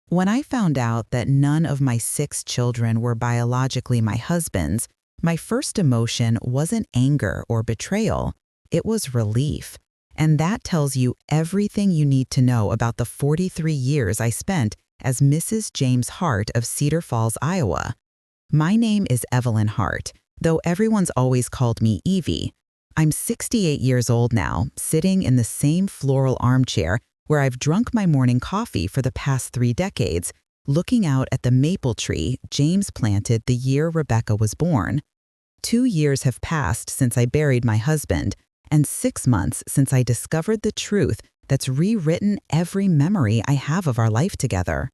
When I found out that none of my 6 children were biologically my husband's, my first emotion wasn't anger or betrayal, it was relief. And that tells you everything you need to know about the 43 years I spent as Mrs. James Hart of Cedar Falls, Iowa. My name is Evelyn Hart, though everyone's always called me Evie. I'm 68 years old now, sitting in the same floral armchair where I've drunk my morning coffee for the past 3 decades, looking out at the maple tree James planted the year Rebecca was born. 2 years have passed since I buried my husband, and 6 months since I discovered the truth that's rewritten every memory I have of our life together.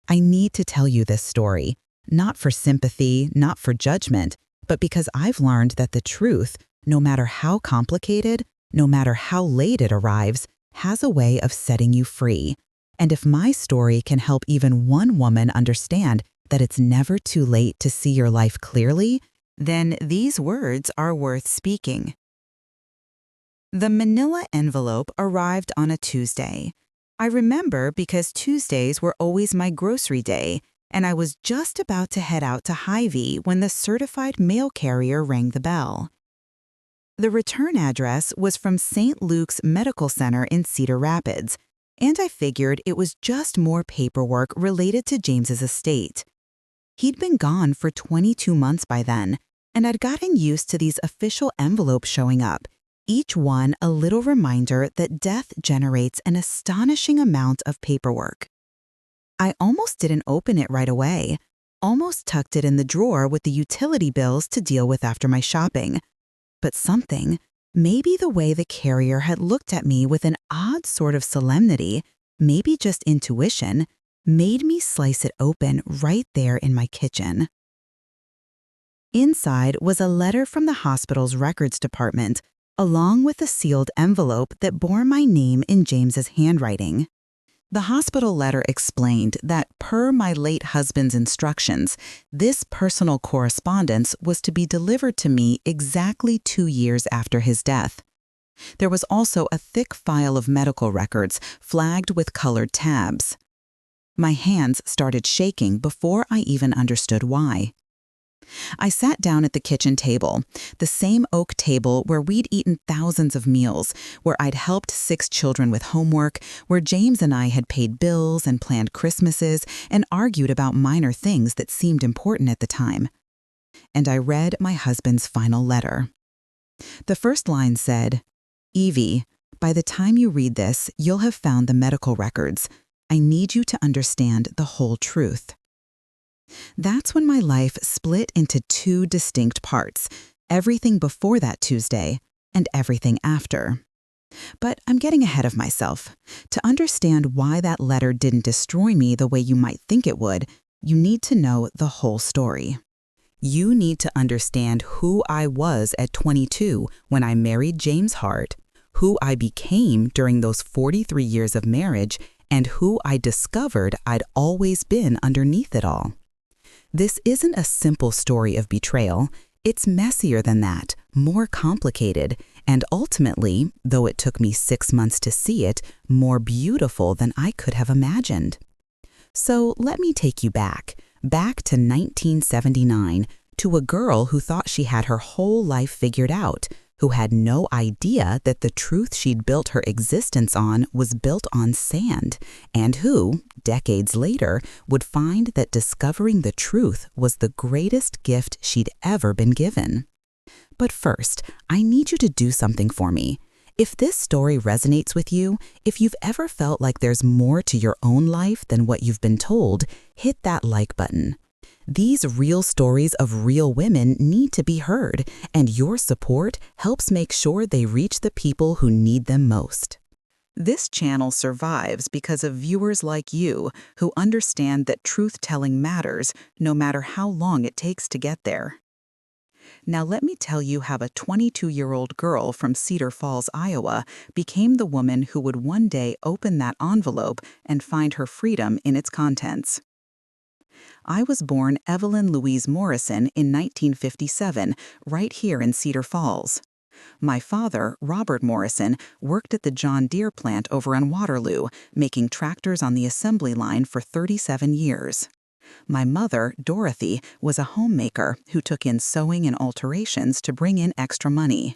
I need to tell you this story, not for sympathy, not for judgment, but because I've learned that the truth, no matter how complicated, no matter how late it arrives, has a way of setting you free. And if my story can help even one woman understand that it's never too late to see your life clearly, then these words are worth speaking. The manila envelope arrived on a Tuesday. I remember because Tuesdays were always my grocery day, and I was just about to head out to Hy-Vee when the certified mail carrier rang the bell. The return address was from St. Luke's Medical Center in Cedar Rapids, and I figured it was just more paperwork related to James's estate. He'd been gone for 22 months by then, and I'd gotten used to these official envelopes showing up, each one a little reminder that death generates an astonishing amount of paperwork. I almost didn't open it right away, almost tucked it in the drawer with the utility bills to deal with after my shopping. But something, maybe the way the carrier had looked at me with an odd sort of solemnity, maybe just intuition, made me slice it open right there in my kitchen. Inside was a letter from the hospital's records department, along with a sealed envelope that bore my name in James's handwriting. The hospital letter explained that, per my late husband's instructions, this personal correspondence was to be delivered to me exactly 2 years after his death. There was also a thick file of medical records flagged with colored tabs. My hands started shaking before I even understood why. I sat down at the kitchen table, the same oak table where we'd eaten thousands of meals, where I'd helped 6 children with homework, where James and I had paid bills and planned Christmases and argued about minor things that seemed important at the time. And I read my husband's final letter. The first line said, "Evie, by the time you read this, you'll have found the medical records. I need you to understand the whole truth." That's when my life split into 2 distinct parts, everything before that Tuesday and everything after. But I'm getting ahead of myself. To understand why that letter didn't destroy me the way you might think it would, you need to know the whole story. You need to understand who I was at 22 when I married James Hart, who I became during those 43 years of marriage, and who I discovered I'd always been underneath it all. This isn't a simple story of betrayal. It's messier than that, more complicated, and ultimately, though it took me 6 months to see it, more beautiful than I could have imagined. So let me take you back to 1979, to a girl who thought she had her whole life figured out, who had no idea that the truth she'd built her existence on was built on sand, and who, decades later, would find that discovering the truth was the greatest gift she'd ever been given. But first, I need you to do something for me. If this story resonates with you, if you've ever felt like there's more to your own life than what you've been told, hit that like button. These real stories of real women need to be heard, and your support helps make sure they reach the people who need them most. This channel survives because of viewers like you who understand that truth-telling matters no matter how long it takes to get there. Now let me tell you how a 22-year-old girl from Cedar Falls, Iowa, became the woman who would one day open that envelope and find her freedom in its contents. I was born Evelyn Louise Morrison in 1957, right here in Cedar Falls. My father, Robert Morrison, worked at the John Deere plant over on Waterloo, making tractors on the assembly line for 37 years. My mother, Dorothy, was a homemaker who took in sewing and alterations to bring in extra money.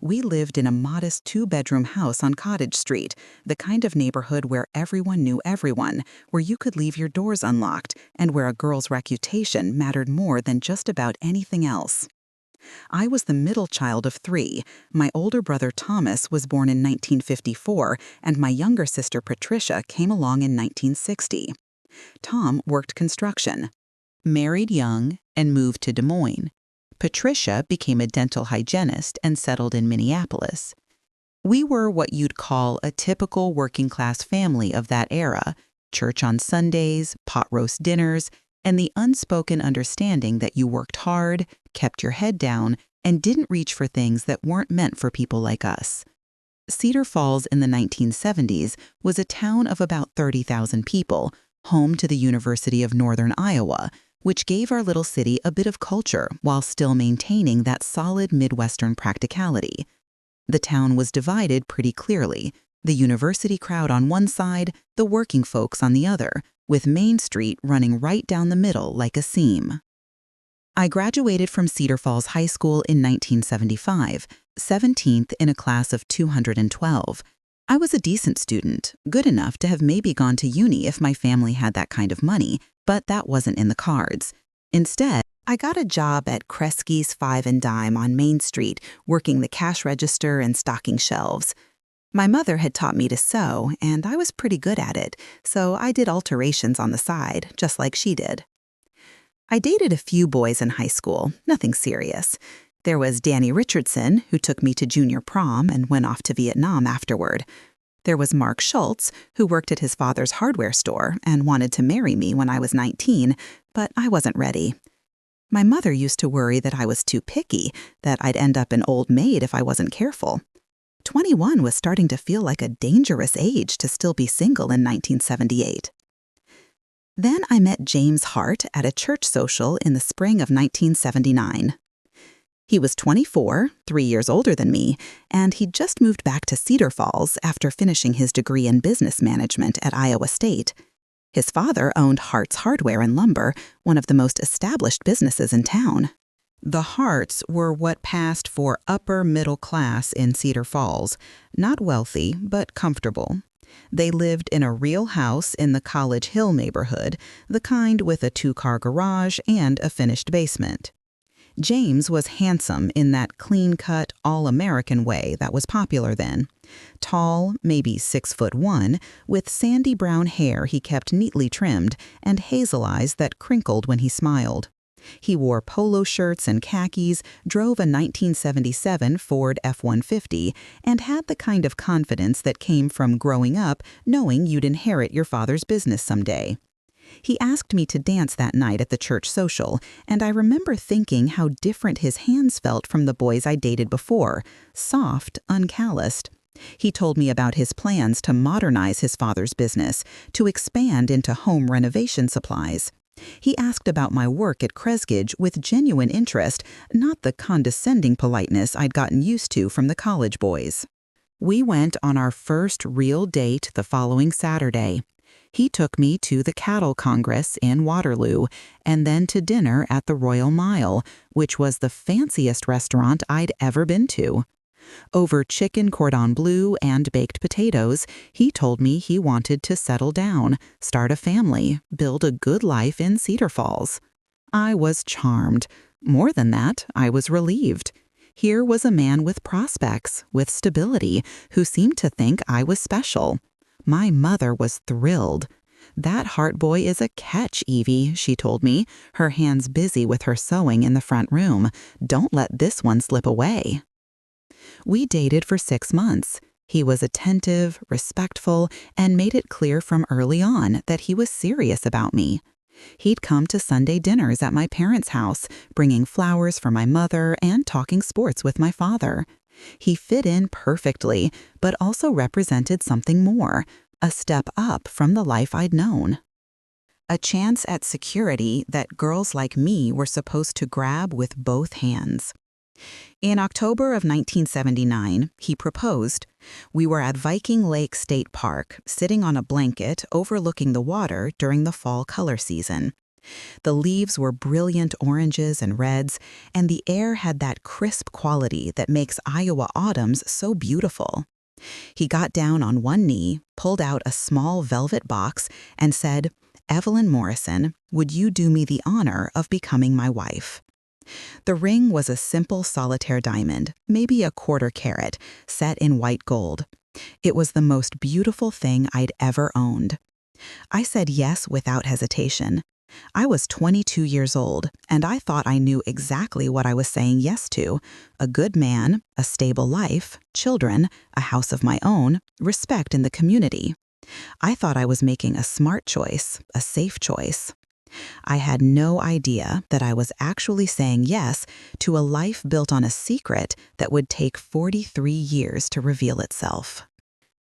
We lived in a modest two-bedroom house on Cottage Street, the kind of neighborhood where everyone knew everyone, where you could leave your doors unlocked, and where a girl's reputation mattered more than just about anything else. I was the middle child of three. My older brother Thomas was born in 1954, and my younger sister Patricia came along in 1960. Tom worked construction, married young, and moved to Des Moines. Patricia became a dental hygienist and settled in Minneapolis. We were what you'd call a typical working-class family of that era: church on Sundays, pot roast dinners, and the unspoken understanding that you worked hard, kept your head down, and didn't reach for things that weren't meant for people like us. Cedar Falls in the 1970s was a town of about 30,000 people, home to the University of Northern Iowa, which gave our little city a bit of culture while still maintaining that solid Midwestern practicality. The town was divided pretty clearly: the university crowd on one side, the working folks on the other, with Main Street running right down the middle like a seam. I graduated from Cedar Falls High School in 1975, 17th in a class of 212. I was a decent student, good enough to have maybe gone to uni if my family had that kind of money, but that wasn't in the cards. Instead, I got a job at Kresge's Five and Dime on Main Street, working the cash register and stocking shelves. My mother had taught me to sew, and I was pretty good at it, so I did alterations on the side, just like she did. I dated a few boys in high school, nothing serious. There was Danny Richardson, who took me to junior prom and went off to Vietnam afterward. There was Mark Schultz, who worked at his father's hardware store and wanted to marry me when I was 19, but I wasn't ready. My mother used to worry that I was too picky, that I'd end up an old maid if I wasn't careful. 21 was starting to feel like a dangerous age to still be single in 1978. Then I met James Hart at a church social in the spring of 1979. He was 24, 3 years older than me, and he'd just moved back to Cedar Falls after finishing his degree in business management at Iowa State. His father owned Hart's Hardware and Lumber, one of the most established businesses in town. The Harts were what passed for upper middle class in Cedar Falls, not wealthy, but comfortable. They lived in a real house in the College Hill neighborhood, the kind with a 2-car garage and a finished basement. James was handsome in that clean-cut, all-American way that was popular then. Tall, maybe 6'1", with sandy brown hair he kept neatly trimmed and hazel eyes that crinkled when he smiled. He wore polo shirts and khakis, drove a 1977 Ford F-150, and had the kind of confidence that came from growing up knowing you'd inherit your father's business someday. He asked me to dance that night at the church social, and I remember thinking how different his hands felt from the boys I dated before, soft, uncalloused. He told me about his plans to modernize his father's business, to expand into home renovation supplies. He asked about my work at Kresge with genuine interest, not the condescending politeness I'd gotten used to from the college boys. We went on our first real date the following Saturday. He took me to the Cattle Congress in Waterloo, and then to dinner at the Royal Mile, which was the fanciest restaurant I'd ever been to. Over chicken cordon bleu and baked potatoes, he told me he wanted to settle down, start a family, build a good life in Cedar Falls. I was charmed. More than that, I was relieved. Here was a man with prospects, with stability, who seemed to think I was special. My mother was thrilled. "That Hart boy is a catch, Evie," she told me, her hands busy with her sewing in the front room. "Don't let this one slip away." We dated for 6 months. He was attentive, respectful, and made it clear from early on that he was serious about me. He'd come to Sunday dinners at my parents' house, bringing flowers for my mother and talking sports with my father. He fit in perfectly, but also represented something more, a step up from the life I'd known. A chance at security that girls like me were supposed to grab with both hands. In October of 1979, he proposed. We were at Viking Lake State Park, sitting on a blanket overlooking the water during the fall color season. The leaves were brilliant oranges and reds, and the air had that crisp quality that makes Iowa autumns so beautiful. He got down on one knee, pulled out a small velvet box, and said, "Evelyn Morrison, would you do me the honor of becoming my wife?" The ring was a simple solitaire diamond, maybe a quarter carat, set in white gold. It was the most beautiful thing I'd ever owned. I said yes without hesitation. I was 22 years old, and I thought I knew exactly what I was saying yes to: a good man, a stable life, children, a house of my own, respect in the community. I thought I was making a smart choice, a safe choice. I had no idea that I was actually saying yes to a life built on a secret that would take 43 years to reveal itself.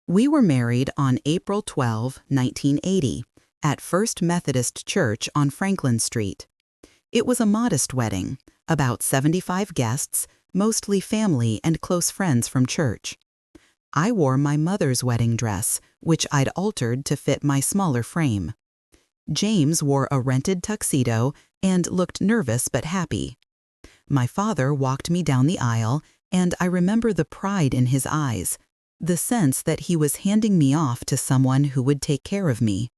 We were married on April 12, 1980, at First Methodist Church on Franklin Street. It was a modest wedding, about 75 guests, mostly family and close friends from church. I wore my mother's wedding dress, which I'd altered to fit my smaller frame. James wore a rented tuxedo and looked nervous but happy. My father walked me down the aisle, and I remember the pride in his eyes, the sense that he was handing me off to someone who would take care of me.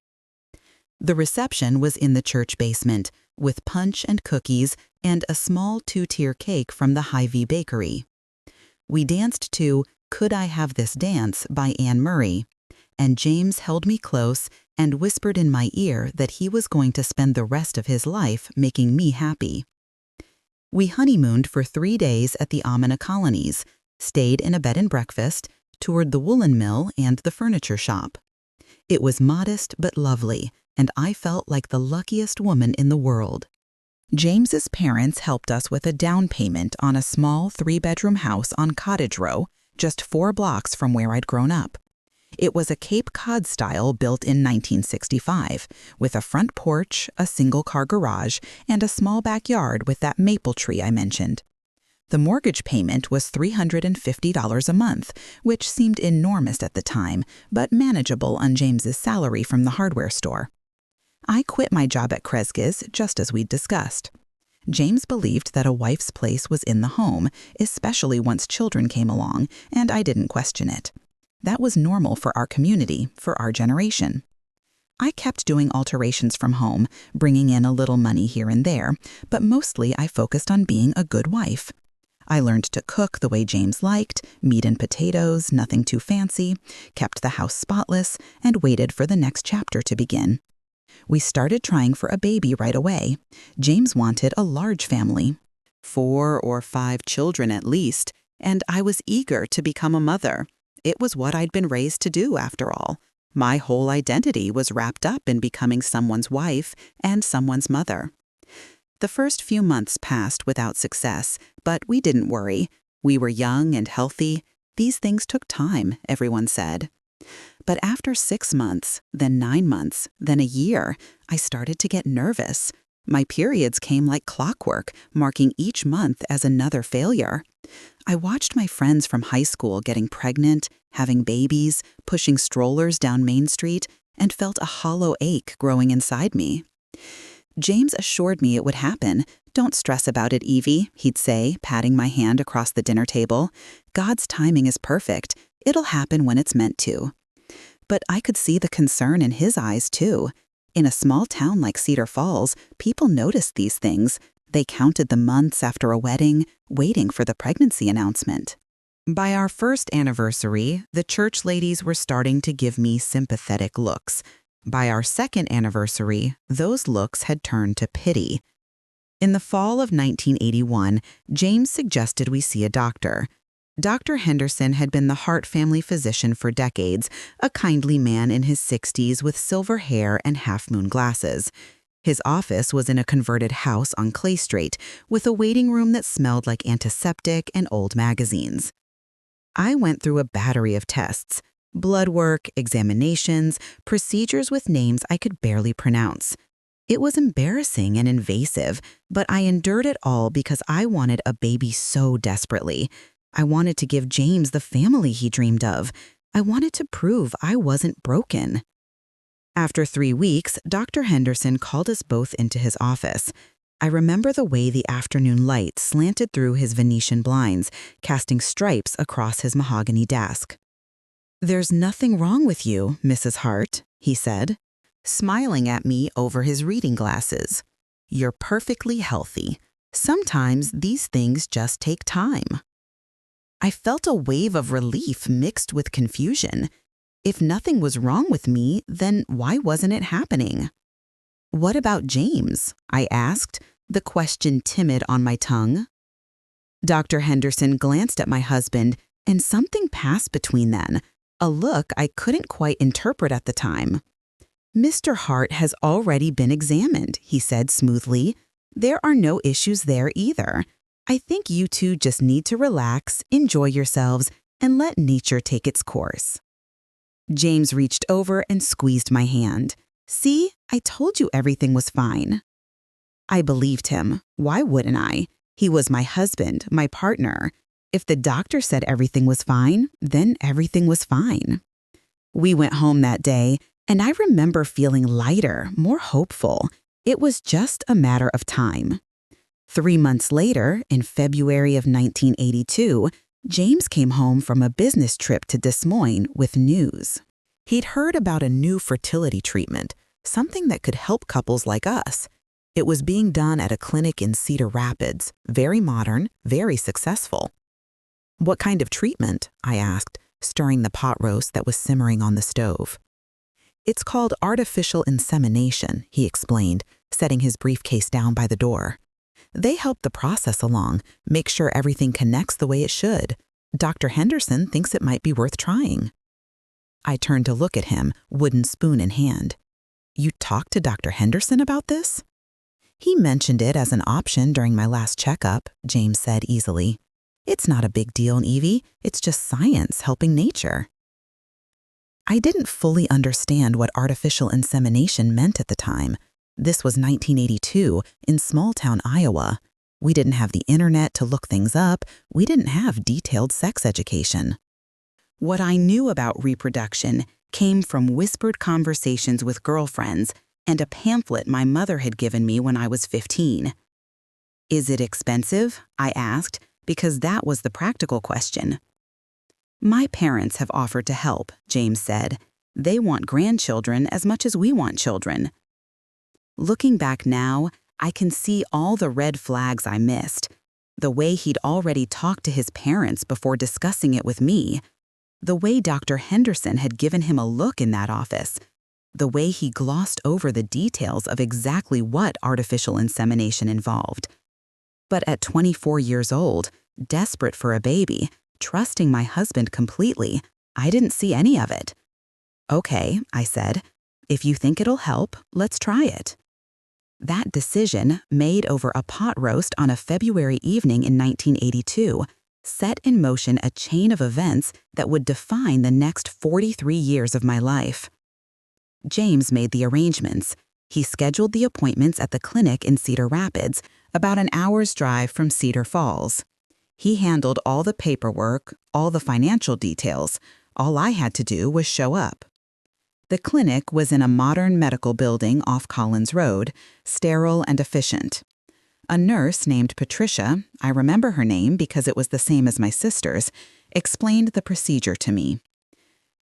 The reception was in the church basement, with punch and cookies and a small 2-tier cake from the Hy-Vee bakery. We danced to "Could I Have This Dance" by Anne Murray, and James held me close and whispered in my ear that he was going to spend the rest of his life making me happy. We honeymooned for 3 days at the Amana colonies, stayed in a bed and breakfast, toured the woolen mill and the furniture shop. It was modest but lovely, and I felt like the luckiest woman in the world. James's parents helped us with a down payment on a small 3-bedroom house on Cottage Row, just 4 blocks from where I'd grown up. It was a Cape Cod style built in 1965, with a front porch, a single-car garage, and a small backyard with that maple tree I mentioned. The mortgage payment was $350 a month, which seemed enormous at the time, but manageable on James's salary from the hardware store. I quit my job at Kresge's just as we'd discussed. James believed that a wife's place was in the home, especially once children came along, and I didn't question it. That was normal for our community, for our generation. I kept doing alterations from home, bringing in a little money here and there, but mostly I focused on being a good wife. I learned to cook the way James liked, meat and potatoes, nothing too fancy, kept the house spotless, and waited for the next chapter to begin. We started trying for a baby right away. James wanted a large family, 4 or 5 children at least, and I was eager to become a mother. It was what I'd been raised to do, after all. My whole identity was wrapped up in becoming someone's wife and someone's mother. The first few months passed without success, but we didn't worry. We were young and healthy. These things took time, everyone said. But after 6 months, then 9 months, then a year, I started to get nervous. My periods came like clockwork, marking each month as another failure. I watched my friends from high school getting pregnant, having babies, pushing strollers down Main Street, and felt a hollow ache growing inside me. James assured me it would happen. "Don't stress about it, Evie," he'd say, patting my hand across the dinner table. "God's timing is perfect. It'll happen when it's meant to." But I could see the concern in his eyes, too. In a small town like Cedar Falls, people noticed these things. They counted the months after a wedding, waiting for the pregnancy announcement. By our first anniversary, the church ladies were starting to give me sympathetic looks. By our second anniversary, those looks had turned to pity. In the fall of 1981, James suggested we see a doctor. Dr. Henderson had been the Hart family physician for decades, a kindly man in his 60s with silver hair and half-moon glasses. His office was in a converted house on Clay Street, with a waiting room that smelled like antiseptic and old magazines. I went through a battery of tests: blood work, examinations, procedures with names I could barely pronounce. It was embarrassing and invasive, but I endured it all because I wanted a baby so desperately. I wanted to give James the family he dreamed of. I wanted to prove I wasn't broken. After 3 weeks, Dr. Henderson called us both into his office. I remember the way the afternoon light slanted through his Venetian blinds, casting stripes across his mahogany desk. "There's nothing wrong with you, Mrs. Hart," he said, smiling at me over his reading glasses. "You're perfectly healthy. Sometimes these things just take time." I felt a wave of relief mixed with confusion. If nothing was wrong with me, then why wasn't it happening? "What about James?" I asked, the question timid on my tongue. Dr. Henderson glanced at my husband, and something passed between them, a look I couldn't quite interpret at the time. "Mr. Hart has already been examined," he said smoothly. "There are no issues there either. I think you two just need to relax, enjoy yourselves, and let nature take its course." James reached over and squeezed my hand. "See, I told you everything was fine." I believed him. Why wouldn't I? He was my husband, my partner. If the doctor said everything was fine, then everything was fine. We went home that day, and I remember feeling lighter, more hopeful. It was just a matter of time. 3 months later, in February of 1982, James came home from a business trip to Des Moines with news. He'd heard about a new fertility treatment, something that could help couples like us. It was being done at a clinic in Cedar Rapids, very modern, very successful. "What kind of treatment?" I asked, stirring the pot roast that was simmering on the stove. "It's called artificial insemination," he explained, setting his briefcase down by the door. "They help the process along, make sure everything connects the way it should. Dr. Henderson thinks it might be worth trying." I turned to look at him, wooden spoon in hand. "You talked to Dr. Henderson about this?" "He mentioned it as an option during my last checkup," James said easily. "It's not a big deal, Evie. It's just science helping nature." I didn't fully understand what artificial insemination meant at the time. This was 1982 in small-town Iowa. We didn't have the internet to look things up. We didn't have detailed sex education. What I knew about reproduction came from whispered conversations with girlfriends and a pamphlet my mother had given me when I was 15. "Is it expensive?" I asked, because that was the practical question. "My parents have offered to help," James said. "They want grandchildren as much as we want children." Looking back now, I can see all the red flags I missed. The way he'd already talked to his parents before discussing it with me. The way Dr. Henderson had given him a look in that office. The way he glossed over the details of exactly what artificial insemination involved. But at 24 years old, desperate for a baby, trusting my husband completely, I didn't see any of it. "Okay," I said. "If you think it'll help, let's try it." That decision, made over a pot roast on a February evening in 1982, set in motion a chain of events that would define the next 43 years of my life. James made the arrangements. He scheduled the appointments at the clinic in Cedar Rapids, about an hour's drive from Cedar Falls. He handled all the paperwork, all the financial details. All I had to do was show up. The clinic was in a modern medical building off Collins Road, sterile and efficient. A nurse named Patricia, I remember her name because it was the same as my sister's, explained the procedure to me.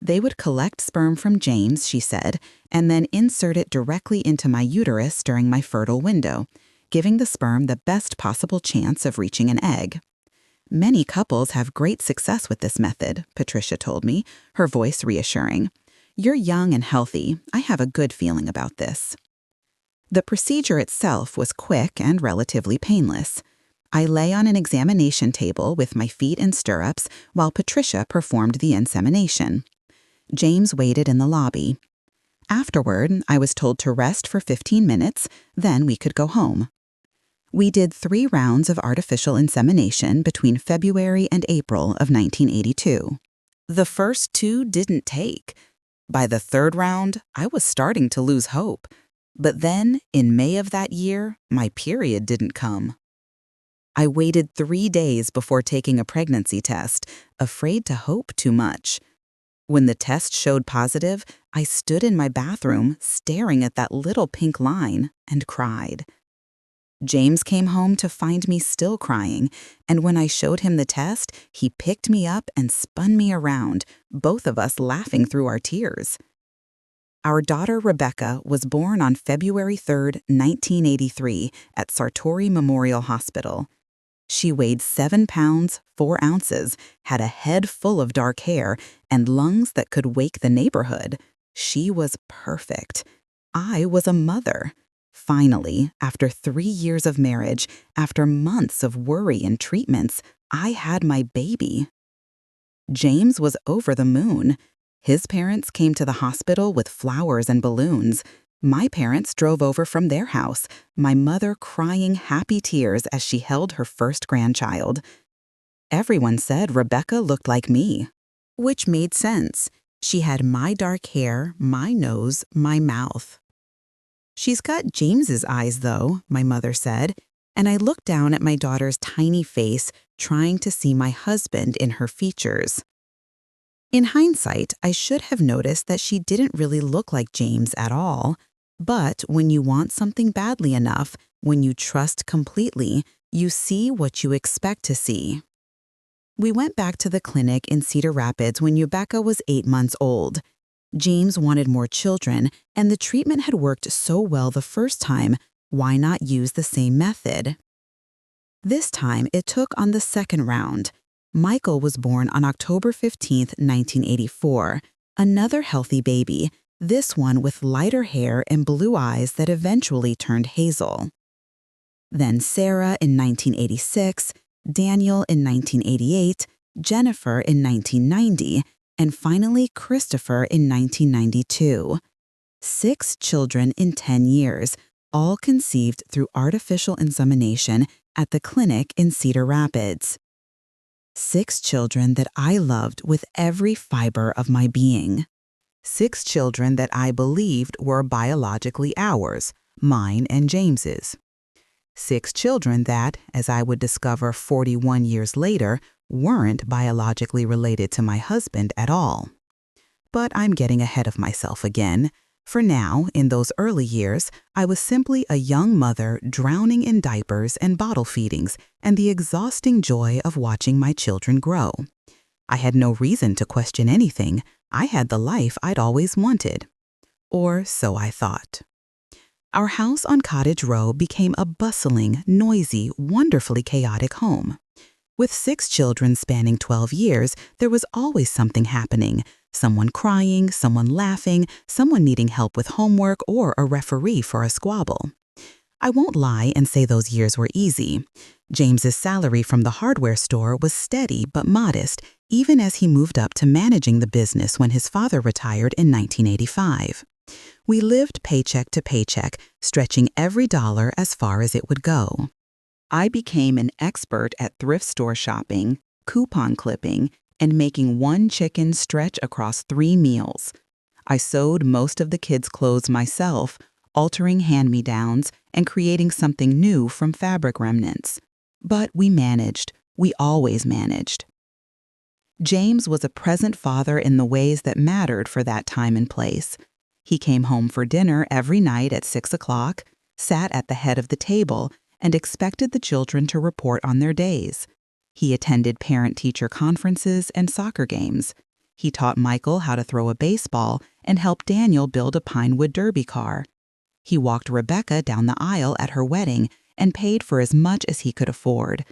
They would collect sperm from James, she said, and then insert it directly into my uterus during my fertile window, giving the sperm the best possible chance of reaching an egg. "Many couples have great success with this method," Patricia told me, her voice reassuring. "You're young and healthy. I have a good feeling about this." The procedure itself was quick and relatively painless. I lay on an examination table with my feet in stirrups while Patricia performed the insemination. James waited in the lobby. Afterward, I was told to rest for 15 minutes, then we could go home. We did 3 rounds of artificial insemination between February and April of 1982. The first 2 didn't take. By the 3rd round, I was starting to lose hope. But then, in May of that year, my period didn't come. I waited 3 days before taking a pregnancy test, afraid to hope too much. When the test showed positive, I stood in my bathroom staring at that little pink line and cried. James came home to find me still crying, and when I showed him the test, he picked me up and spun me around, both of us laughing through our tears. Our daughter Rebecca was born on February 3, 1983, at Sartori Memorial Hospital. She weighed 7 pounds, 4 ounces, had a head full of dark hair, and lungs that could wake the neighborhood. She was perfect. I was a mother. Finally, after 3 years of marriage, after months of worry and treatments, I had my baby. James was over the moon. His parents came to the hospital with flowers and balloons. My parents drove over from their house, my mother crying happy tears as she held her first grandchild. Everyone said Rebecca looked like me, which made sense. She had my dark hair, my nose, my mouth. She's got James's eyes, though, my mother said, and I looked down at my daughter's tiny face, trying to see my husband in her features. In hindsight, I should have noticed that she didn't really look like James at all. But when you want something badly enough, when you trust completely, you see what you expect to see. We went back to the clinic in Cedar Rapids when Rebecca was 8 months old. James wanted more children, and the treatment had worked so well the first time, why not use the same method? This time, it took on the second round. Michael was born on October 15, 1984, another healthy baby, this one with lighter hair and blue eyes that eventually turned hazel. Then Sarah in 1986, Daniel in 1988, Jennifer in 1990, and finally Christopher in 1992. 6 children in 10 years, all conceived through artificial insemination at the clinic in Cedar Rapids. 6 children that I loved with every fiber of my being. 6 children that I believed were biologically ours, mine and James's. 6 children that, as I would discover 41 years later, weren't biologically related to my husband at all. But I'm getting ahead of myself again. For now, in those early years, I was simply a young mother drowning in diapers and bottle feedings and the exhausting joy of watching my children grow. I had no reason to question anything. I had the life I'd always wanted. Or so I thought. Our house on Cottage Row became a bustling, noisy, wonderfully chaotic home. With 6 children spanning 12 years, there was always something happening. Someone crying, someone laughing, someone needing help with homework, or a referee for a squabble. I won't lie and say those years were easy. James's salary from the hardware store was steady but modest, even as he moved up to managing the business when his father retired in 1985. We lived paycheck to paycheck, stretching every dollar as far as it would go. I became an expert at thrift store shopping, coupon clipping, and making one chicken stretch across 3 meals. I sewed most of the kids' clothes myself, altering hand-me-downs and creating something new from fabric remnants. But we managed. We always managed. James was a present father in the ways that mattered for that time and place. He came home for dinner every night at 6 o'clock, sat at the head of the table, and expected the children to report on their days. He attended parent-teacher conferences and soccer games. He taught Michael how to throw a baseball and helped Daniel build a Pinewood Derby car. He walked Rebecca down the aisle at her wedding and paid for as much as he could afford.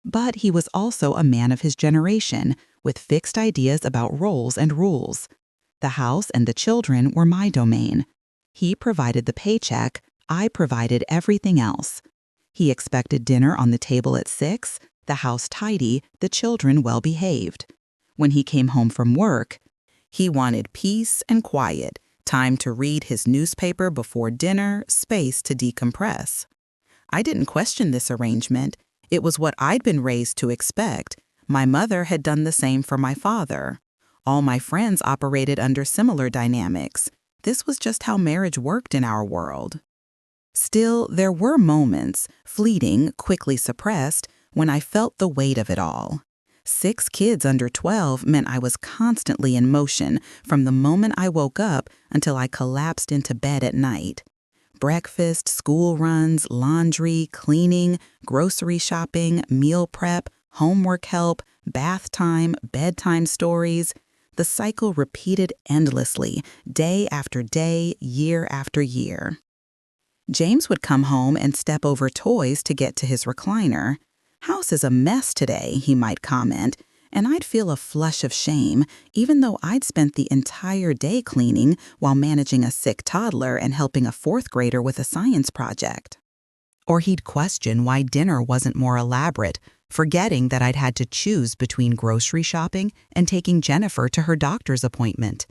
But he was also a man of his generation, with fixed ideas about roles and rules. The house and the children were my domain. He provided the paycheck, I provided everything else. He expected dinner on the table at 6, the house tidy, the children well-behaved. When he came home from work, he wanted peace and quiet, time to read his newspaper before dinner, space to decompress. I didn't question this arrangement. It was what I'd been raised to expect. My mother had done the same for my father. All my friends operated under similar dynamics. this was just how marriage worked in our world. Still, there were moments, fleeting, quickly suppressed, when I felt the weight of it all. 6 kids under 12 meant I was constantly in motion from the moment I woke up until I collapsed into bed at night. Breakfast, school runs, laundry, cleaning, grocery shopping, meal prep, homework help, bath time, bedtime stories. The cycle repeated endlessly, day after day, year after year. James would come home and step over toys to get to his recliner. "House is a mess today," he might comment, and I'd feel a flush of shame, even though I'd spent the entire day cleaning while managing a sick toddler and helping a 4th grader with a science project. Or he'd question why dinner wasn't more elaborate, forgetting that I'd had to choose between grocery shopping and taking Jennifer to her doctor's appointment.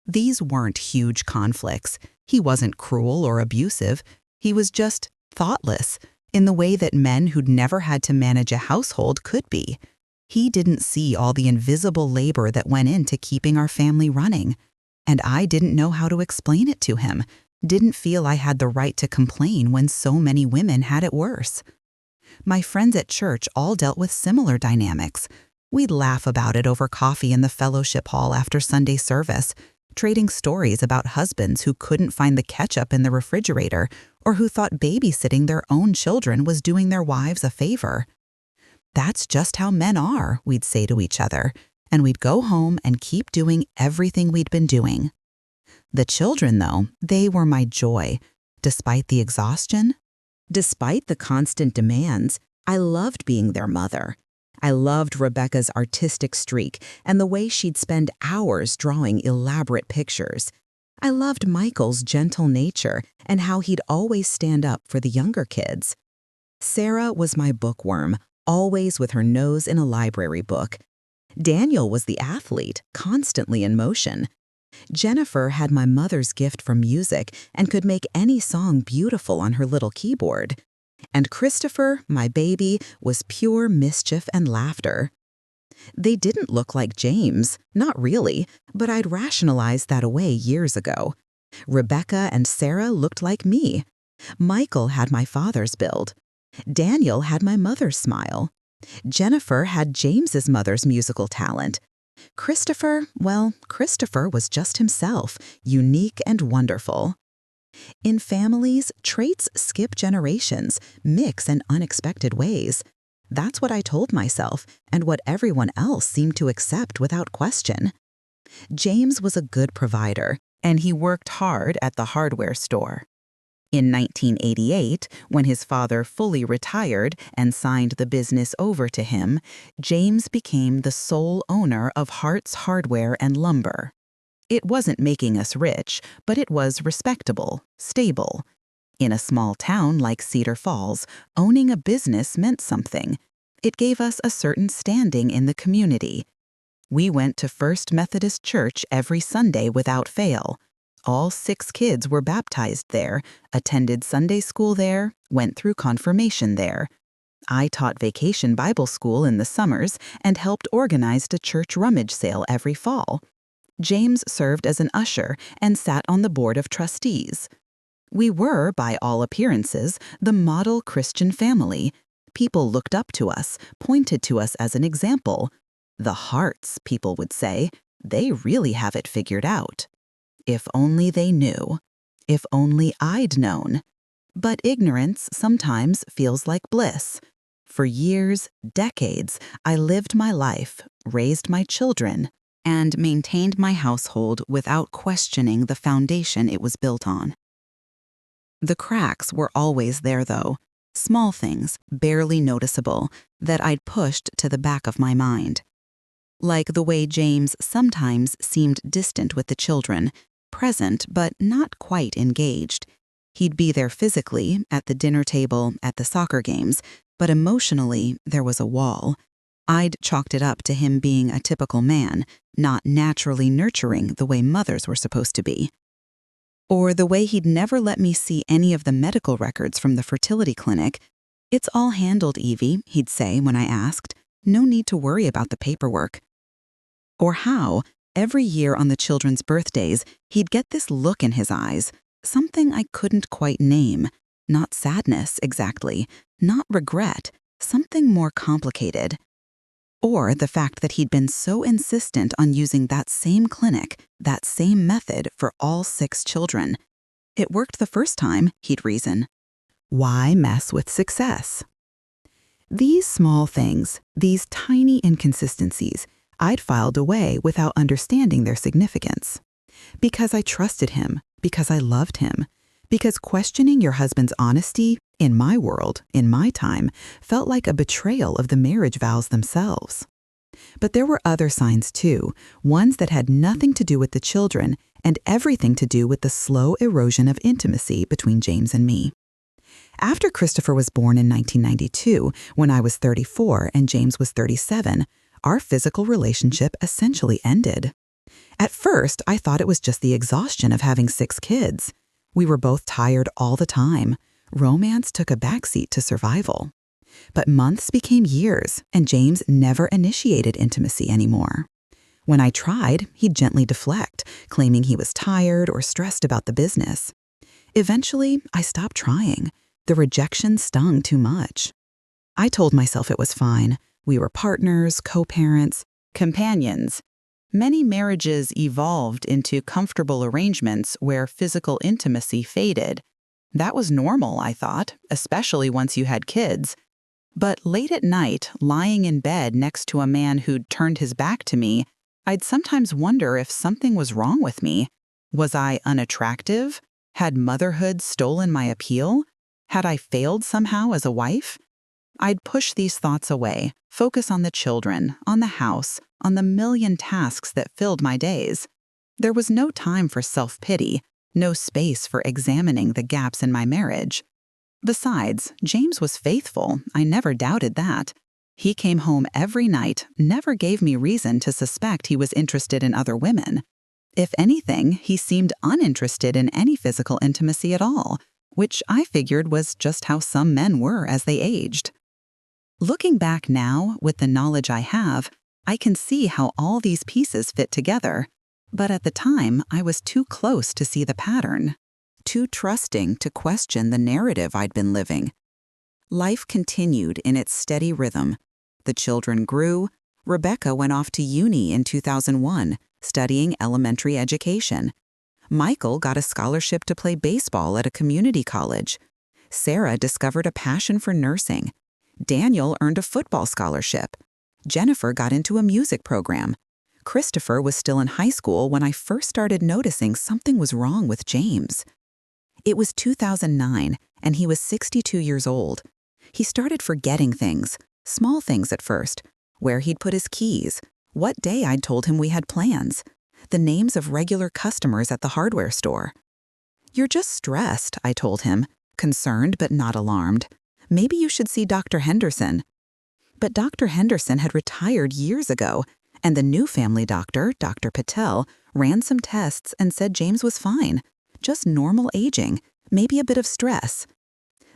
These weren't huge conflicts. He wasn't cruel or abusive. He was just thoughtless, in the way that men who'd never had to manage a household could be. He didn't see all the invisible labor that went into keeping our family running. And I didn't know how to explain it to him, didn't feel I had the right to complain when so many women had it worse. My friends at church all dealt with similar dynamics. We'd laugh about it over coffee in the fellowship hall after Sunday service, trading stories about husbands who couldn't find the ketchup in the refrigerator or who thought babysitting their own children was doing their wives a favor. "That's just how men are," we'd say to each other, and we'd go home and keep doing everything we'd been doing. The children, though, they were my joy. Despite the exhaustion, despite the constant demands, I loved being their mother. I loved Rebecca's artistic streak and the way she'd spend hours drawing elaborate pictures. I loved Michael's gentle nature and how he'd always stand up for the younger kids. Sarah was my bookworm, always with her nose in a library book. Daniel was the athlete, constantly in motion. Jennifer had my mother's gift for music and could make any song beautiful on her little keyboard. And Christopher, my baby, was pure mischief and laughter. They didn't look like James, not really, but I'd rationalized that away years ago. Rebecca and Sarah looked like me. Michael had my father's build. Daniel had my mother's smile. Jennifer had James's mother's musical talent. Christopher was just himself, unique and wonderful. In families, traits skip generations, mix in unexpected ways. That's what I told myself, and what everyone else seemed to accept without question. James was a good provider, and he worked hard at the hardware store. In 1988, when his father fully retired and signed the business over to him, James became the sole owner of Hart's Hardware and Lumber. It wasn't making us rich, but it was respectable, stable. In a small town like Cedar Falls, owning a business meant something. It gave us a certain standing in the community. We went to First Methodist Church every Sunday without fail. All 6 kids were baptized there, attended Sunday school there, went through confirmation there. I taught vacation Bible school in the summers and helped organize a church rummage sale every fall. James served as an usher and sat on the board of trustees. We were, by all appearances, the model Christian family. People looked up to us, pointed to us as an example. The Harts, people would say, they really have it figured out. If only they knew. If only I'd known. But ignorance sometimes feels like bliss. For years, decades, I lived my life, raised my children, and maintained my household without questioning the foundation it was built on. The cracks were always there, though, small things, barely noticeable, that I'd pushed to the back of my mind. Like the way James sometimes seemed distant with the children, present but not quite engaged. He'd be there physically, at the dinner table, at the soccer games, but emotionally there was a wall. I'd chalked it up to him being a typical man, not naturally nurturing the way mothers were supposed to be. Or the way he'd never let me see any of the medical records from the fertility clinic. "It's all handled, Evie," he'd say when I asked. "No need to worry about the paperwork." Or how, Every year on the children's birthdays, he'd get this look in his eyes, something I couldn't quite name. Not sadness, exactly, not regret, something more complicated. Or the fact that he'd been so insistent on using that same clinic, that same method for all 6 children. It worked the first time, he'd reason. Why mess with success? These small things, these tiny inconsistencies, I'd filed away without understanding their significance. Because I trusted him, because I loved him, because questioning your husband's honesty, in my world, in my time, felt like a betrayal of the marriage vows themselves. But there were other signs too, ones that had nothing to do with the children and everything to do with the slow erosion of intimacy between James and me. After Christopher was born in 1992, when I was 34 and James was 37, our physical relationship essentially ended. At first, I thought it was just the exhaustion of having 6 kids. We were both tired all the time. Romance took a backseat to survival. But months became years, and James never initiated intimacy anymore. When I tried, he'd gently deflect, claiming he was tired or stressed about the business. Eventually, I stopped trying. The rejection stung too much. I told myself it was fine. We were partners, co-parents, companions. Many marriages evolved into comfortable arrangements where physical intimacy faded. That was normal, I thought, especially once you had kids. But late at night, lying in bed next to a man who'd turned his back to me, I'd sometimes wonder if something was wrong with me. Was I unattractive? Had motherhood stolen my appeal? Had I failed somehow as a wife? I'd push these thoughts away, focus on the children, on the house, on the million tasks that filled my days. There was no time for self-pity, no space for examining the gaps in my marriage. Besides, James was faithful, I never doubted that. He came home every night, never gave me reason to suspect he was interested in other women. If anything, he seemed uninterested in any physical intimacy at all, which I figured was just how some men were as they aged. Looking back now, with the knowledge I have, I can see how all these pieces fit together. But at the time, I was too close to see the pattern, too trusting to question the narrative I'd been living. Life continued in its steady rhythm. The children grew. Rebecca went off to uni in 2001, studying elementary education. Michael got a scholarship to play baseball at a community college. Sarah discovered a passion for nursing. Daniel earned a football scholarship. Jennifer got into a music program. Christopher was still in high school when I first started noticing something was wrong with James. It was 2009, and he was 62 years old. He started forgetting things, small things at first, where he'd put his keys, what day I'd told him we had plans, the names of regular customers at the hardware store. "You're just stressed," I told him, concerned but not alarmed. "Maybe you should see Dr. Henderson." But Dr. Henderson had retired years ago, and the new family doctor, Dr. Patel, ran some tests and said James was fine, just normal aging, maybe a bit of stress.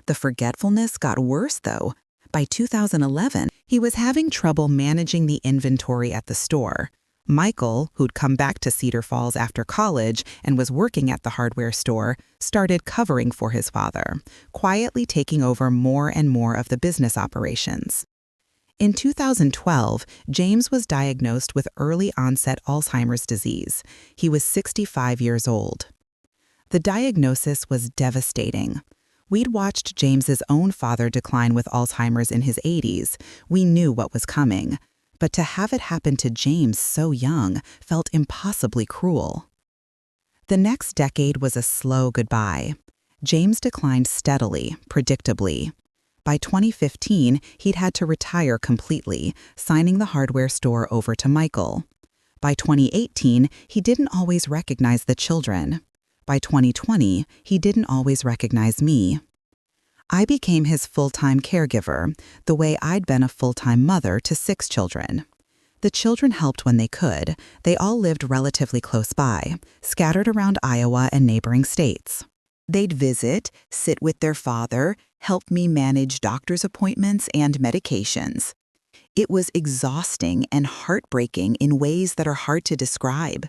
The forgetfulness got worse, though. By 2011, he was having trouble managing the inventory at the store. Michael, who'd come back to Cedar Falls after college and was working at the hardware store, started covering for his father, quietly taking over more and more of the business operations. In 2012, James was diagnosed with early-onset Alzheimer's disease. He was 65 years old. The diagnosis was devastating. We'd watched James's own father decline with Alzheimer's in his 80s. We knew what was coming. But to have it happen to James so young felt impossibly cruel. The next decade was a slow goodbye. James declined steadily, predictably. By 2015, he'd had to retire completely, signing the hardware store over to Michael. By 2018, he didn't always recognize the children. By 2020, he didn't always recognize me. I became his full-time caregiver, the way I'd been a full-time mother to 6 children. The children helped when they could. They all lived relatively close by, scattered around Iowa and neighboring states. They'd visit, sit with their father, help me manage doctor's appointments and medications. It was exhausting and heartbreaking in ways that are hard to describe.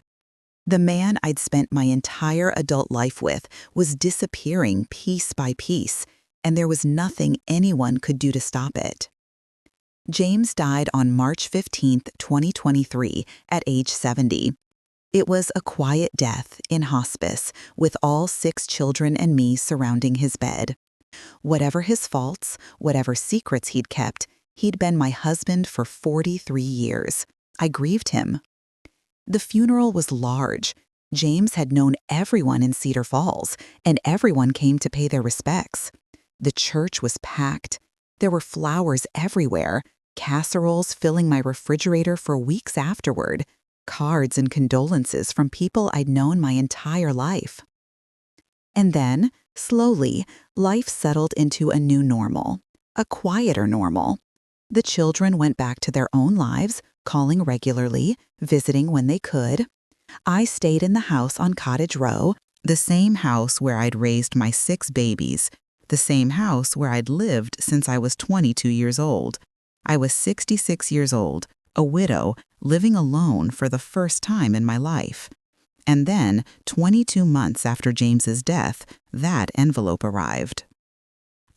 The man I'd spent my entire adult life with was disappearing piece by piece, and there was nothing anyone could do to stop it. James died on March 15, 2023, at age 70. It was a quiet death in hospice, with all 6 children and me surrounding his bed. Whatever his faults, whatever secrets he'd kept, he'd been my husband for 43 years. I grieved him. The funeral was large. James had known everyone in Cedar Falls, and everyone came to pay their respects. The church was packed. There were flowers everywhere, casseroles filling my refrigerator for weeks afterward, cards and condolences from people I'd known my entire life. And then, slowly, life settled into a new normal, a quieter normal. The children went back to their own lives, calling regularly, visiting when they could. I stayed in the house on Cottage Row, the same house where I'd raised my 6 babies, the same house where I'd lived since I was 22 years old. I was 66 years old, a widow, living alone for the first time in my life. And then, 22 months after James's death, that envelope arrived.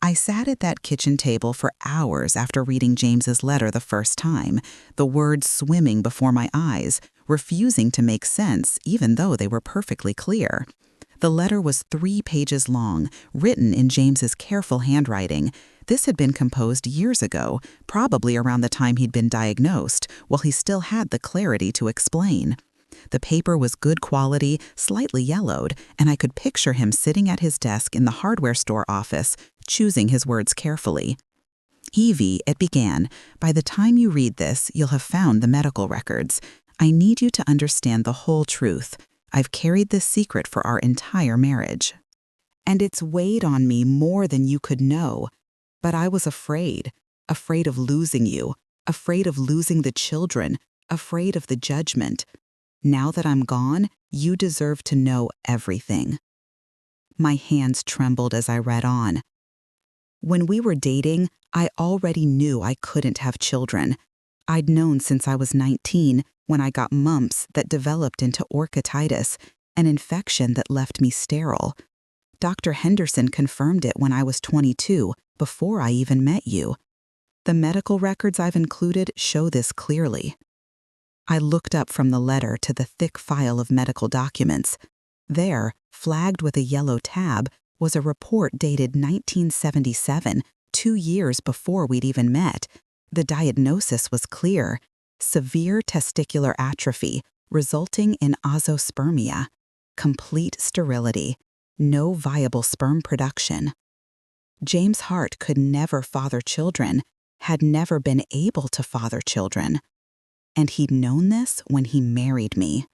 I sat at that kitchen table for hours after reading James's letter the first time, the words swimming before my eyes, refusing to make sense even though they were perfectly clear. The letter was 3 pages long, written in James's careful handwriting. This had been composed years ago, probably around the time he'd been diagnosed, while he still had the clarity to explain. The paper was good quality, slightly yellowed, and I could picture him sitting at his desk in the hardware store office, choosing his words carefully. "Evie," it began, "by the time you read this, you'll have found the medical records. I need you to understand the whole truth. I've carried this secret for our entire marriage. And it's weighed on me more than you could know. But I was afraid of losing you, afraid of losing the children, afraid of the judgment. Now that I'm gone, you deserve to know everything." My hands trembled as I read on. When we were dating, I already knew I couldn't have children. I'd known since I was 19, when I got mumps that developed into orchitis, an infection that left me sterile. Dr. Henderson confirmed it when I was 22, before I even met you. The medical records I've included show this clearly. I looked up from the letter to the thick file of medical documents. There, flagged with a yellow tab, was a report dated 1977, 2 years before we'd even met. The diagnosis was clear: severe testicular atrophy, resulting in azoospermia, complete sterility, no viable sperm production. James Hart could never father children, had never been able to father children. And he'd known this when he married me.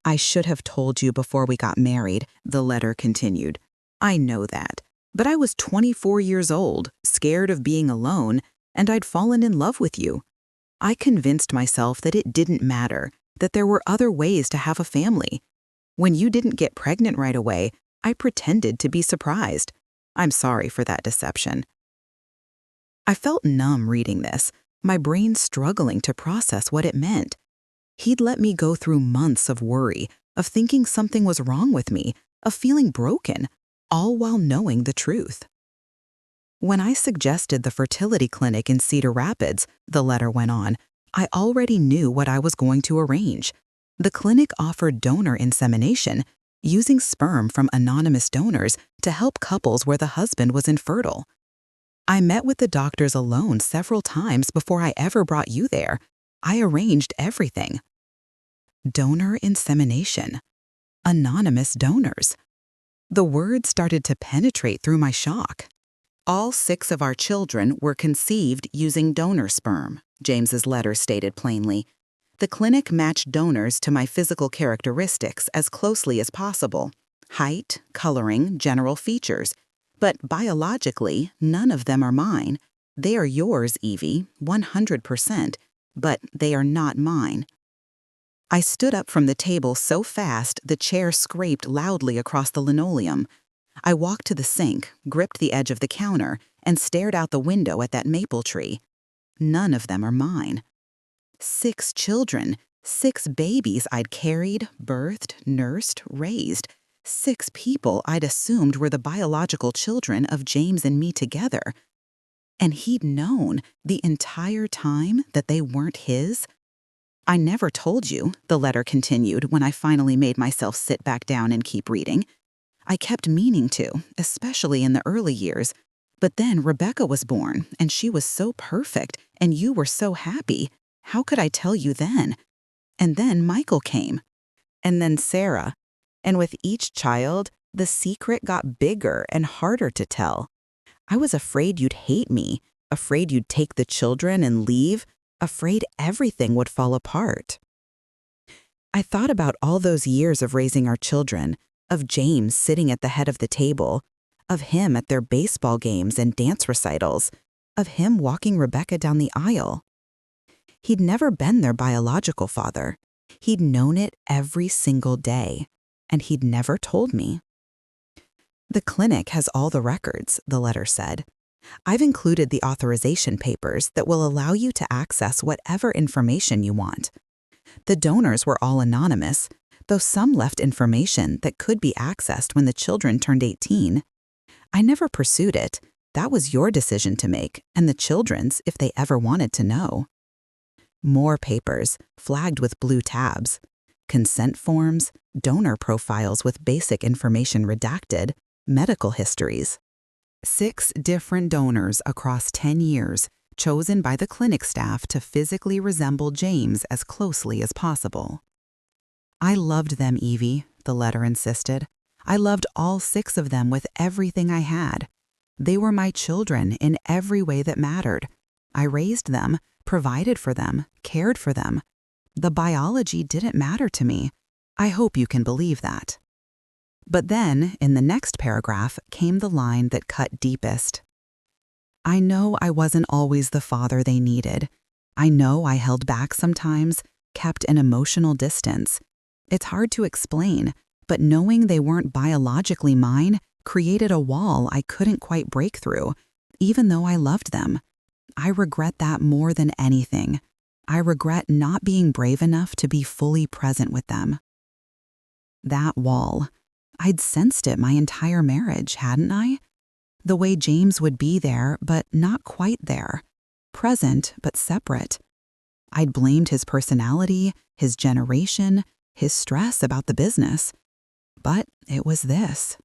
"I should have told you before we got married," the letter continued. "I know that. But I was 24 years old, scared of being alone, and I'd fallen in love with you. I convinced myself that it didn't matter, that there were other ways to have a family. When you didn't get pregnant right away, I pretended to be surprised. I'm sorry for that deception." I felt numb reading this, my brain struggling to process what it meant. He'd let me go through months of worry, of thinking something was wrong with me, of feeling broken, all while knowing the truth. "When I suggested the fertility clinic in Cedar Rapids," the letter went on, "I already knew what I was going to arrange. The clinic offered donor insemination, using sperm from anonymous donors to help couples where the husband was infertile. I met with the doctors alone several times before I ever brought you there. I arranged everything." Donor insemination. Anonymous donors. The words started to penetrate through my shock. "All 6 of our children were conceived using donor sperm," James's letter stated plainly. "The clinic matched donors to my physical characteristics as closely as possible: height, coloring, general features. But biologically, none of them are mine. They are yours, Evie, 100%, but they are not mine." I stood up from the table so fast the chair scraped loudly across the linoleum. I walked to the sink, gripped the edge of the counter, and stared out the window at that maple tree. None of them are mine. 6 children, 6 babies I'd carried, birthed, nursed, raised. 6 people I'd assumed were the biological children of James and me together. And he'd known the entire time that they weren't his. I never told you, the letter continued when I finally made myself sit back down and keep reading. I kept meaning to, especially in the early years. But then Rebecca was born, and she was so perfect, and you were so happy. How could I tell you then? And then Michael came. And then Sarah. And with each child, the secret got bigger and harder to tell. I was afraid you'd hate me, afraid you'd take the children and leave, afraid everything would fall apart. I thought about all those years of raising our children, of James sitting at the head of the table, of him at their baseball games and dance recitals, of him walking Rebecca down the aisle. He'd never been their biological father. He'd known it every single day, and he'd never told me. The clinic has all the records, the letter said. I've included the authorization papers that will allow you to access whatever information you want. The donors were all anonymous, though some left information that could be accessed when the children turned 18. I never pursued it. That was your decision to make, and the children's if they ever wanted to know. More papers, flagged with blue tabs. Consent forms, donor profiles with basic information redacted, medical histories. 6 different donors across 10 years, chosen by the clinic staff to physically resemble James as closely as possible. I loved them, Evie, the letter insisted. I loved all 6 of them with everything I had. They were my children in every way that mattered. I raised them, provided for them, cared for them. The biology didn't matter to me. I hope you can believe that. But then, in the next paragraph, came the line that cut deepest. I know I wasn't always the father they needed. I know I held back sometimes, kept an emotional distance. It's hard to explain, but knowing they weren't biologically mine created a wall I couldn't quite break through, even though I loved them. I regret that more than anything. I regret not being brave enough to be fully present with them. That wall. I'd sensed it my entire marriage, hadn't I? The way James would be there, but not quite there. Present, but separate. I'd blamed his personality, his generation, his stress about the business. But it was this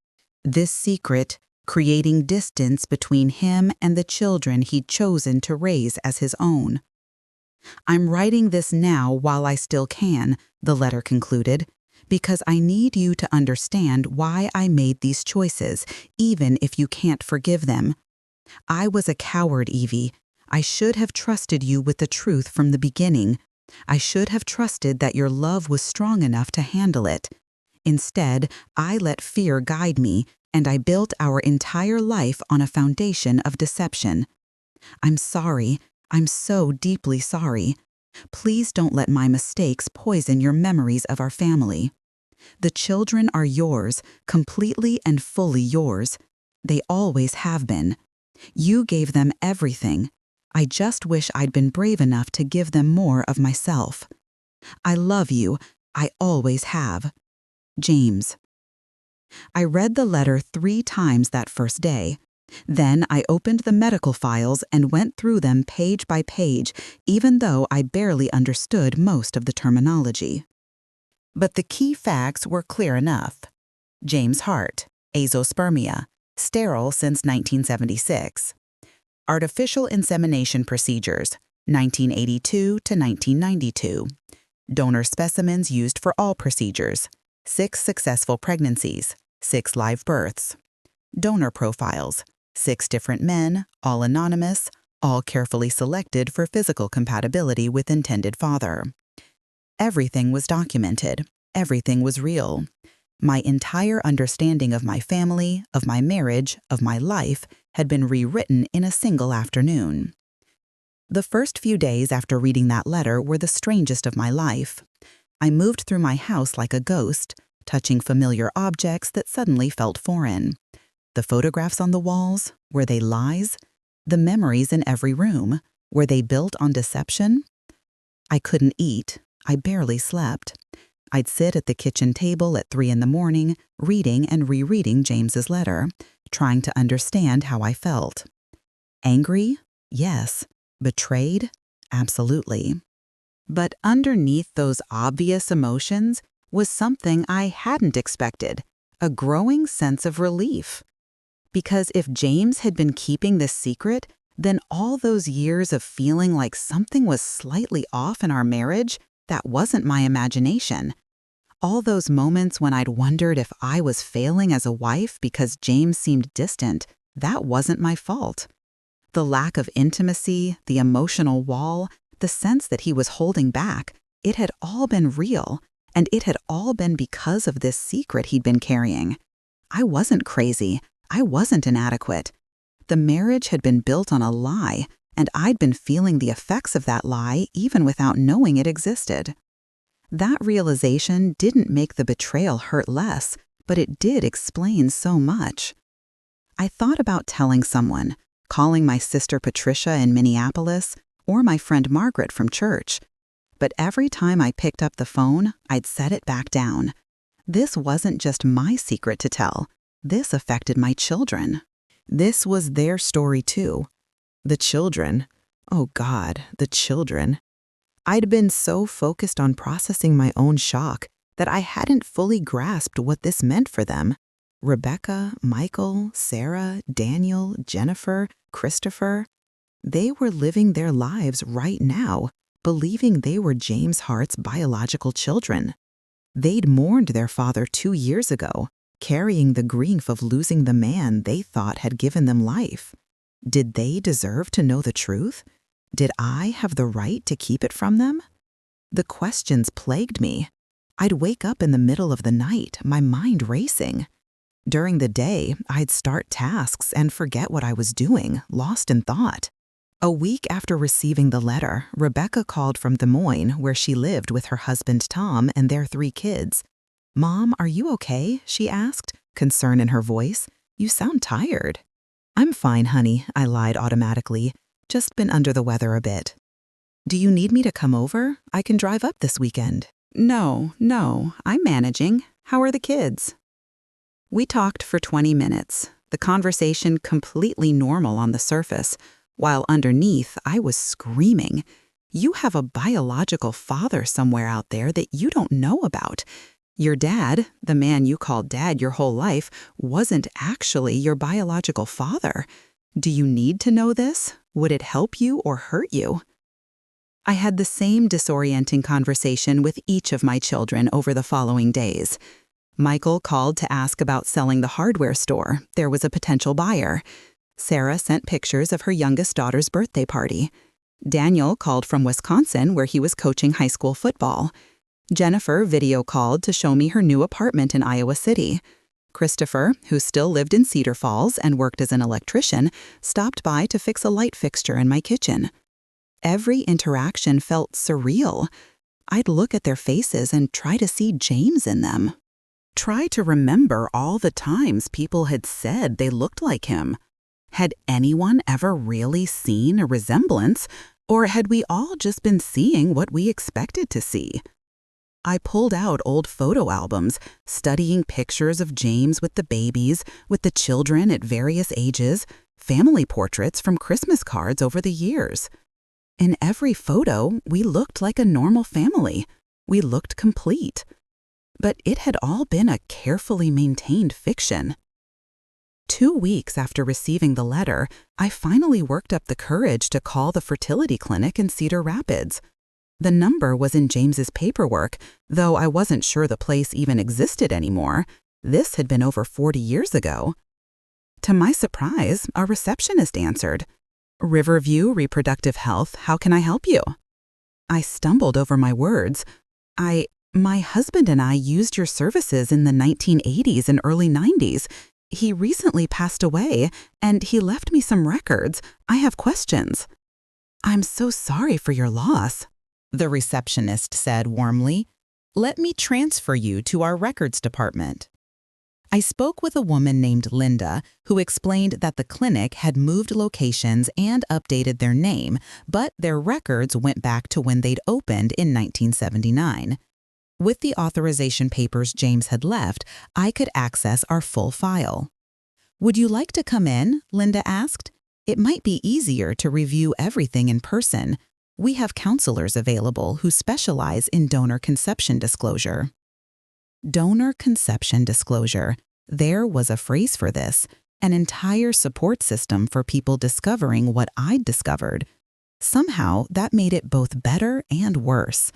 secret, creating distance between him and the children he'd chosen to raise as his own. I'm writing this now while I still can, the letter concluded, because I need you to understand why I made these choices, even if you can't forgive them. I was a coward, Evie. I should have trusted you with the truth from the beginning. I should have trusted that your love was strong enough to handle it. Instead, I let fear guide me, and I built our entire life on a foundation of deception. I'm sorry. I'm so deeply sorry. Please don't let my mistakes poison your memories of our family. The children are yours, completely and fully yours. They always have been. You gave them everything. I just wish I'd been brave enough to give them more of myself. I love you. I always have. James. I read the letter 3 times that first day. Then I opened the medical files and went through them page by page, even though I barely understood most of the terminology. But the key facts were clear enough. James Hart, azospermia, sterile since 1976. Artificial insemination procedures, 1982 to 1992. Donor specimens used for all procedures. 6 successful pregnancies, 6 live births. Donor profiles, 6 different men, all anonymous, all carefully selected for physical compatibility with intended father. Everything was documented. Everything was real. My entire understanding of my family, of my marriage, of my life had been rewritten in a single afternoon. The first few days after reading that letter were the strangest of my life. I moved through my house like a ghost, touching familiar objects that suddenly felt foreign. The photographs on the walls, were they lies? The memories in every room, Were they built on deception? I couldn't eat. I barely slept. I'd sit at the kitchen table at 3 in the morning, reading and rereading James's letter, trying to understand how I felt. Angry? Yes. Betrayed? Absolutely. But underneath those obvious emotions was something I hadn't expected, a growing sense of relief. Because if James had been keeping this secret, then all those years of feeling like something was slightly off in our marriage, that wasn't my imagination. All those moments when I'd wondered if I was failing as a wife because James seemed distant, that wasn't my fault. The lack of intimacy, the emotional wall, the sense that he was holding back, it had all been real, and it had all been because of this secret he'd been carrying. I wasn't crazy. I wasn't inadequate. The marriage had been built on a lie, and I'd been feeling the effects of that lie even without knowing it existed. That realization didn't make the betrayal hurt less, but it did explain so much. I thought about telling someone, calling my sister Patricia in Minneapolis, or my friend Margaret from church. But every time I picked up the phone, I'd set it back down. This wasn't just my secret to tell. This affected my children. This was their story too. The children. Oh God, the children. I'd been so focused on processing my own shock that I hadn't fully grasped what this meant for them. Rebecca, Michael, Sarah, Daniel, Jennifer, Christopher. They were living their lives right now, believing they were James Hart's biological children. They'd mourned their father 2 years ago, carrying the grief of losing the man they thought had given them life. Did they deserve to know the truth? Did I have the right to keep it from them? The questions plagued me. I'd wake up in the middle of the night, my mind racing. During the day, I'd start tasks and forget what I was doing, lost in thought. A week after receiving the letter, Rebecca called from Des Moines, where she lived with her husband Tom and their 3 kids. "Mom, are you okay?" she asked, concern in her voice. "You sound tired." "I'm fine, honey," I lied automatically. "Just been under the weather a bit." "Do you need me to come over? I can drive up this weekend." No, I'm managing. How are the kids?" We talked for 20 minutes, the conversation completely normal on the surface, while underneath I was screaming. You have a biological father somewhere out there that you don't know about. Your dad, the man you called dad your whole life, wasn't actually your biological father. Do you need to know this? Would it help you or hurt you? I had the same disorienting conversation with each of my children over the following days. Michael called to ask about selling the hardware store. There was a potential buyer. Sarah sent pictures of her youngest daughter's birthday party. Daniel called from Wisconsin, where he was coaching high school football. Jennifer video called to show me her new apartment in Iowa City. Christopher, who still lived in Cedar Falls and worked as an electrician, stopped by to fix a light fixture in my kitchen. Every interaction felt surreal. I'd look at their faces and try to see James in them. Try to remember all the times people had said they looked like him. Had anyone ever really seen a resemblance, or had we all just been seeing what we expected to see? I pulled out old photo albums, studying pictures of James with the babies, with the children at various ages, family portraits from Christmas cards over the years. In every photo, we looked like a normal family. We looked complete. But it had all been a carefully maintained fiction. 2 weeks after receiving the letter, I finally worked up the courage to call the fertility clinic in Cedar Rapids. The number was in James's paperwork, though I wasn't sure the place even existed anymore. This had been over 40 years ago. To my surprise, a receptionist answered. "Riverview Reproductive Health, how can I help you?" I stumbled over my words. My husband and I used your services in the 1980s and early 90s. He recently passed away, and he left me some records. I have questions. "I'm so sorry for your loss," the receptionist said warmly. "Let me transfer you to our records department." I spoke with a woman named Linda who explained that the clinic had moved locations and updated their name, but their records went back to when they'd opened in 1979. With the authorization papers James had left, I could access our full file. "Would you like to come in?" Linda asked. "It might be easier to review everything in person. We have counselors available who specialize in donor conception disclosure." Donor conception disclosure. There was a phrase for this, an entire support system for people discovering what I'd discovered. Somehow, that made it both better and worse.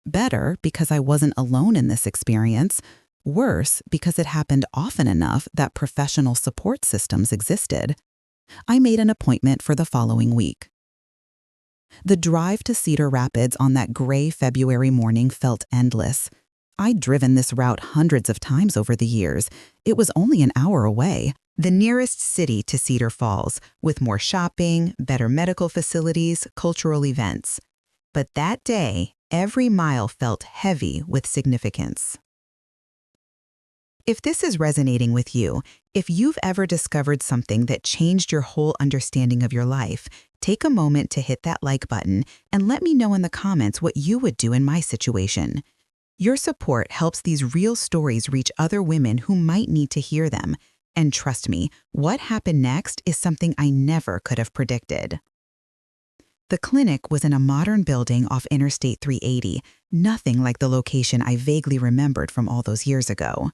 Better because I wasn't alone in this experience. Worse because it happened often enough that professional support systems existed. I made an appointment for the following week. The drive to Cedar Rapids on that gray February morning felt endless. I'd driven this route hundreds of times over the years. It was only an hour away, the nearest city to Cedar Falls, with more shopping, better medical facilities, cultural events. But that day, every mile felt heavy with significance. If this is resonating with you, if you've ever discovered something that changed your whole understanding of your life, take a moment to hit that like button and let me know in the comments what you would do in my situation. Your support helps these real stories reach other women who might need to hear them. And trust me, what happened next is something I never could have predicted. The clinic was in a modern building off Interstate 380, nothing like the location I vaguely remembered from all those years ago.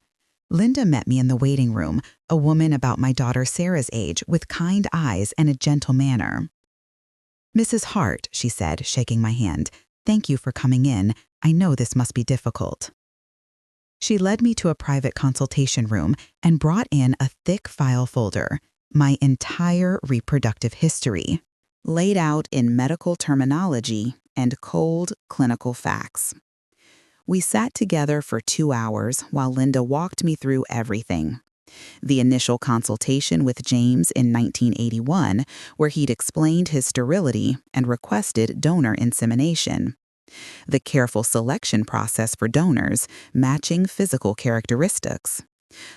Linda met me in the waiting room, a woman about my daughter Sarah's age with kind eyes and a gentle manner. "Mrs. Hart," she said, shaking my hand, "thank you for coming in. I know this must be difficult." She led me to a private consultation room and brought in a thick file folder, my entire reproductive history, laid out in medical terminology and cold clinical facts. We sat together for 2 hours while Linda walked me through everything. The initial consultation with James in 1981, where he'd explained his sterility and requested donor insemination. The careful selection process for donors, matching physical characteristics.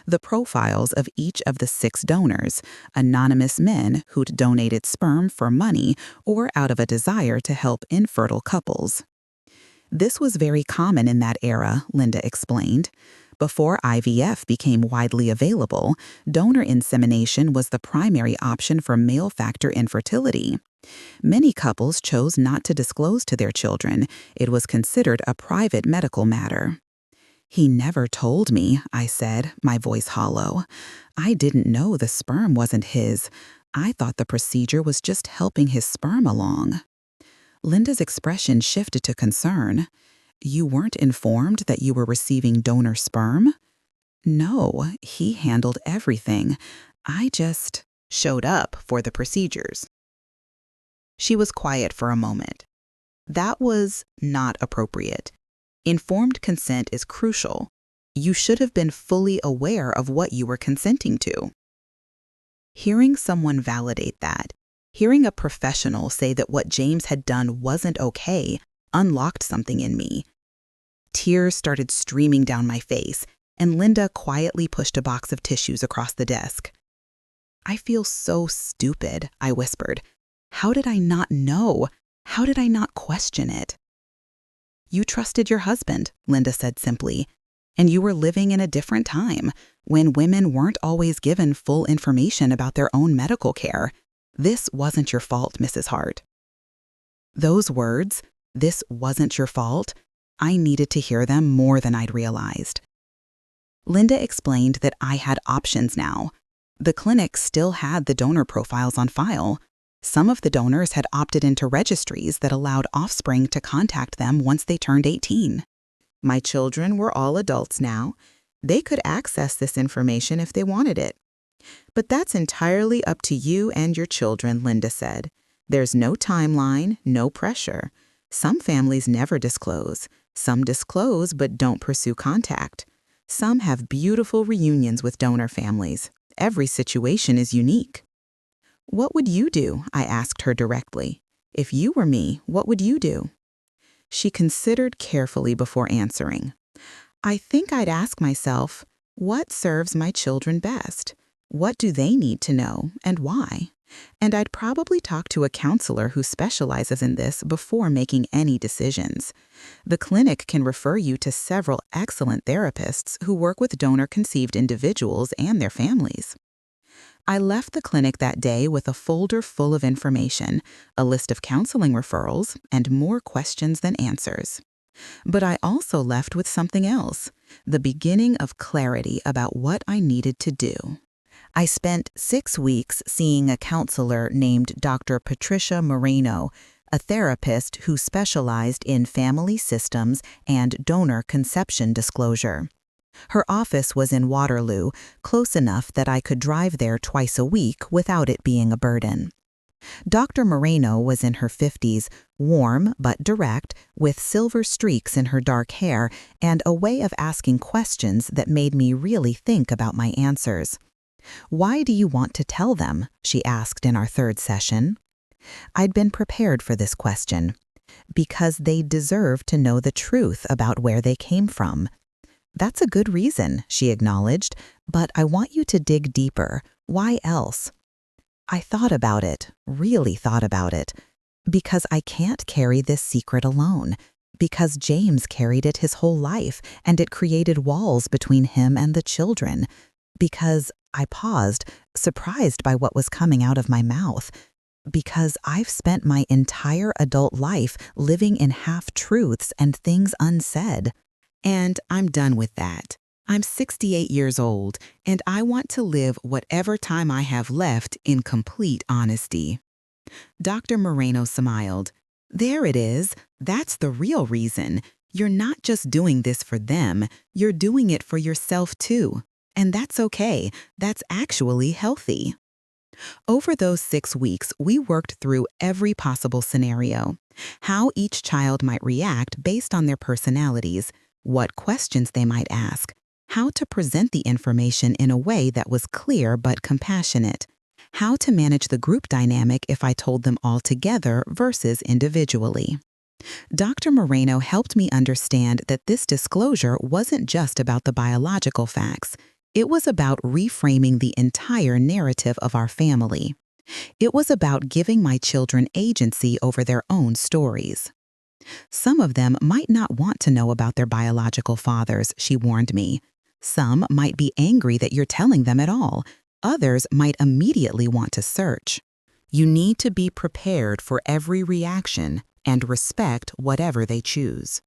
The profiles of each of the 6 donors, anonymous men who'd donated sperm for money or out of a desire to help infertile couples. This was very common in that era, Linda explained. Before IVF became widely available, donor insemination was the primary option for male factor infertility. Many couples chose not to disclose to their children. It was considered a private medical matter. "He never told me," I said, my voice hollow. "I didn't know the sperm wasn't his. I thought the procedure was just helping his sperm along." Linda's expression shifted to concern. "You weren't informed that you were receiving donor sperm?" "No, he handled everything. I just showed up for the procedures." She was quiet for a moment. That was not appropriate. Informed consent is crucial. You should have been fully aware of what you were consenting to. Hearing someone validate that, hearing a professional say that what James had done wasn't okay, unlocked something in me. Tears started streaming down my face, and Linda quietly pushed a box of tissues across the desk. "I feel so stupid," I whispered. "How did I not know? How did I not question it?" "You trusted your husband," Linda said simply, "and you were living in a different time, when women weren't always given full information about their own medical care. This wasn't your fault, Mrs. Hart." Those words, "this wasn't your fault," I needed to hear them more than I'd realized. Linda explained that I had options now. The clinic still had the donor profiles on file. Some of the donors had opted into registries that allowed offspring to contact them once they turned 18. My children were all adults now. They could access this information if they wanted it. "But that's entirely up to you and your children," Linda said. "There's no timeline, no pressure. Some families never disclose. Some disclose but don't pursue contact. Some have beautiful reunions with donor families. Every situation is unique." "What would you do?" I asked her directly. "If you were me, what would you do?" She considered carefully before answering. "I think I'd ask myself, What serves my children best? What do they need to know, and why? And I'd probably talk to a counselor who specializes in this before making any decisions. The clinic can refer you to several excellent therapists who work with donor-conceived individuals and their families. I left the clinic that day with a folder full of information, a list of counseling referrals, and more questions than answers. But I also left with something else, the beginning of clarity about what I needed to do. I spent 6 weeks seeing a counselor named Dr. Patricia Moreno, a therapist who specialized in family systems and donor conception disclosure. Her office was in Waterloo, close enough that I could drive there twice a week without it being a burden. Dr. Moreno was in her 50s, warm but direct, with silver streaks in her dark hair and a way of asking questions that made me really think about my answers. "Why do you want to tell them?" she asked in our 3rd session. I'd been prepared for this question. Because they deserve to know the truth about where they came from. "That's a good reason," she acknowledged, "but I want you to dig deeper. Why else?" I thought about it, really thought about it. Because I can't carry this secret alone. Because James carried it his whole life, and it created walls between him and the children. Because I paused, surprised by what was coming out of my mouth. Because I've spent my entire adult life living in half-truths and things unsaid. And I'm done with that. I'm 68 years old, and I want to live whatever time I have left in complete honesty. Dr. Moreno smiled. "There it is. That's the real reason. You're not just doing this for them, you're doing it for yourself too. And that's okay. That's actually healthy." Over those 6 weeks, we worked through every possible scenario. How each child might react based on their personalities, what questions they might ask, how to present the information in a way that was clear but compassionate, how to manage the group dynamic if I told them all together versus individually. Dr. Moreno helped me understand that this disclosure wasn't just about the biological facts. It was about reframing the entire narrative of our family. It was about giving my children agency over their own stories. Some of them might not want to know about their biological fathers, she warned me. Some might be angry that you're telling them at all. Others might immediately want to search. You need to be prepared for every reaction and respect whatever they choose.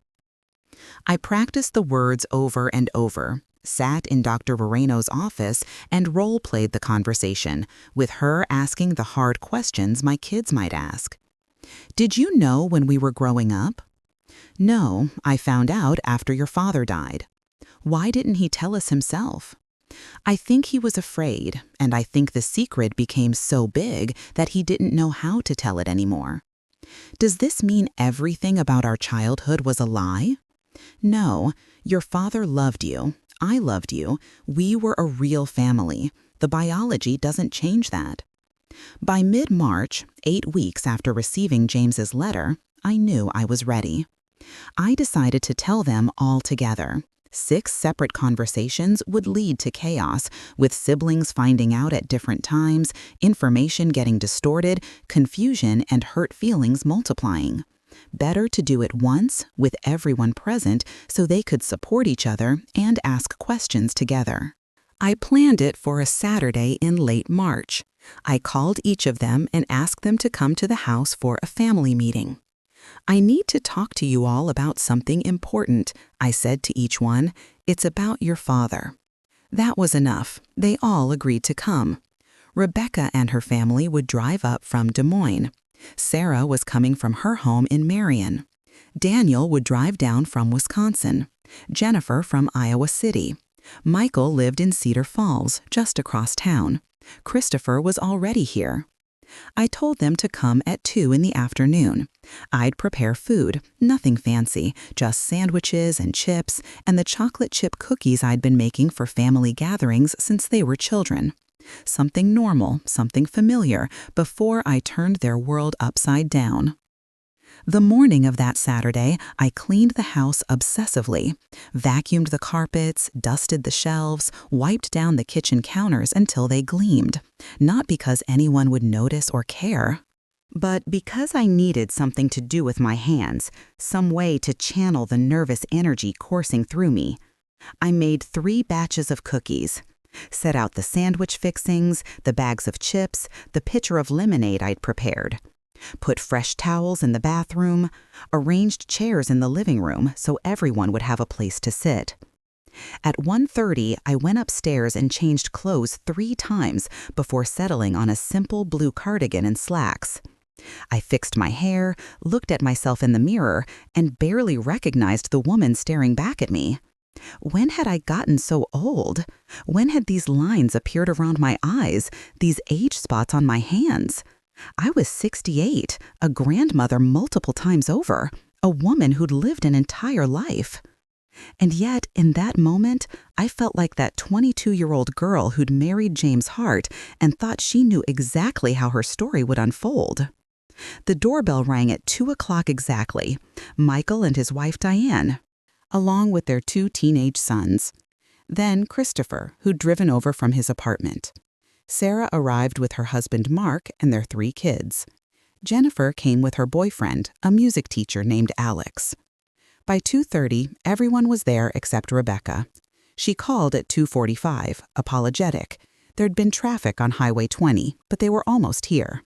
I practiced the words over and over, sat in Dr. Moreno's office, and role-played the conversation, with her asking the hard questions my kids might ask. "Did you know when we were growing up?" "No, I found out after your father died." "Why didn't he tell us himself?" "I think he was afraid, and I think the secret became so big that he didn't know how to tell it anymore." "Does this mean everything about our childhood was a lie?" "No, your father loved you. I loved you. We were a real family. The biology doesn't change that." By mid-March, 8 weeks after receiving James's letter, I knew I was ready. I decided to tell them all together. 6 separate conversations would lead to chaos, with siblings finding out at different times, information getting distorted, confusion and hurt feelings multiplying. Better to do it once, with everyone present, so they could support each other and ask questions together. I planned it for a Saturday in late March. I called each of them and asked them to come to the house for a family meeting. "I need to talk to you all about something important," I said to each one. "It's about your father." That was enough. They all agreed to come. Rebecca and her family would drive up from Des Moines. Sarah was coming from her home in Marion. Daniel would drive down from Wisconsin. Jennifer from Iowa City. Michael lived in Cedar Falls, just across town. Christopher was already here. I told them to come at 2 in the afternoon. I'd prepare food, nothing fancy, just sandwiches and chips, and the chocolate chip cookies I'd been making for family gatherings since they were children. Something normal, something familiar, before I turned their world upside down. The morning of that Saturday, I cleaned the house obsessively, vacuumed the carpets, dusted the shelves, wiped down the kitchen counters until they gleamed, not because anyone would notice or care, but because I needed something to do with my hands, some way to channel the nervous energy coursing through me. I made 3 batches of cookies, set out the sandwich fixings, the bags of chips, the pitcher of lemonade I'd prepared. Put fresh towels in the bathroom, arranged chairs in the living room so everyone would have a place to sit. At 1:30, I went upstairs and changed clothes 3 times before settling on a simple blue cardigan and slacks. I fixed my hair, looked at myself in the mirror, and barely recognized the woman staring back at me. When had I gotten so old? When had these lines appeared around my eyes, these age spots on my hands? I was 68, a grandmother multiple times over, a woman who'd lived an entire life. And yet, in that moment, I felt like that 22-year-old girl who'd married James Hart and thought she knew exactly how her story would unfold. The doorbell rang at 2 o'clock exactly. Michael and his wife Diane, along with their 2 teenage sons. Then Christopher, who'd driven over from his apartment. Sarah arrived with her husband Mark and their 3 kids. Jennifer came with her boyfriend, a music teacher named Alex. By 2:30, everyone was there except Rebecca. She called at 2:45, apologetic. There'd been traffic on Highway 20, but they were almost here.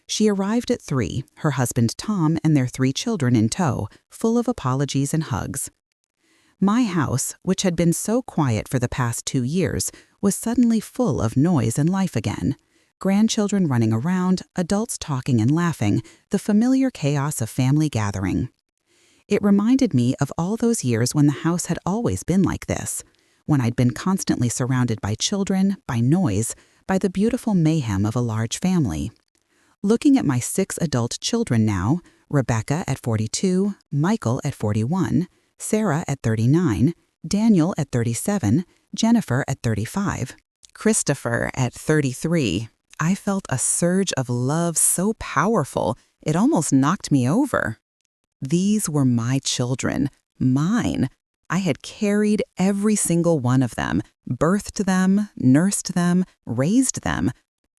She arrived at 3, her husband Tom and their 3 children in tow, full of apologies and hugs. My house, which had been so quiet for the past 2 years, was suddenly full of noise and life again. Grandchildren running around, adults talking and laughing, the familiar chaos of family gathering. It reminded me of all those years when the house had always been like this, when I'd been constantly surrounded by children, by noise, by the beautiful mayhem of a large family. Looking at my 6 adult children now, Rebecca at 42, Michael at 41, Sarah at 39, Daniel at 37, Jennifer at 35, Christopher at 33, I felt a surge of love so powerful it almost knocked me over. These were my children, mine. I had carried every single one of them, birthed them, nursed them, raised them.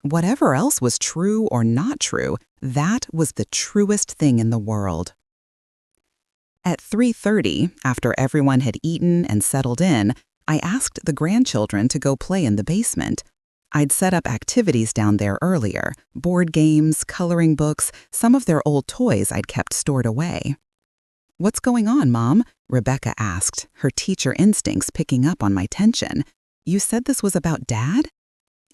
Whatever else was true or not true, that was the truest thing in the world. At 3:30, after everyone had eaten and settled in, I asked the grandchildren to go play in the basement. I'd set up activities down there earlier, board games, coloring books, some of their old toys I'd kept stored away. "What's going on, Mom?" Rebecca asked, her teacher instincts picking up on my tension. "You said this was about Dad?"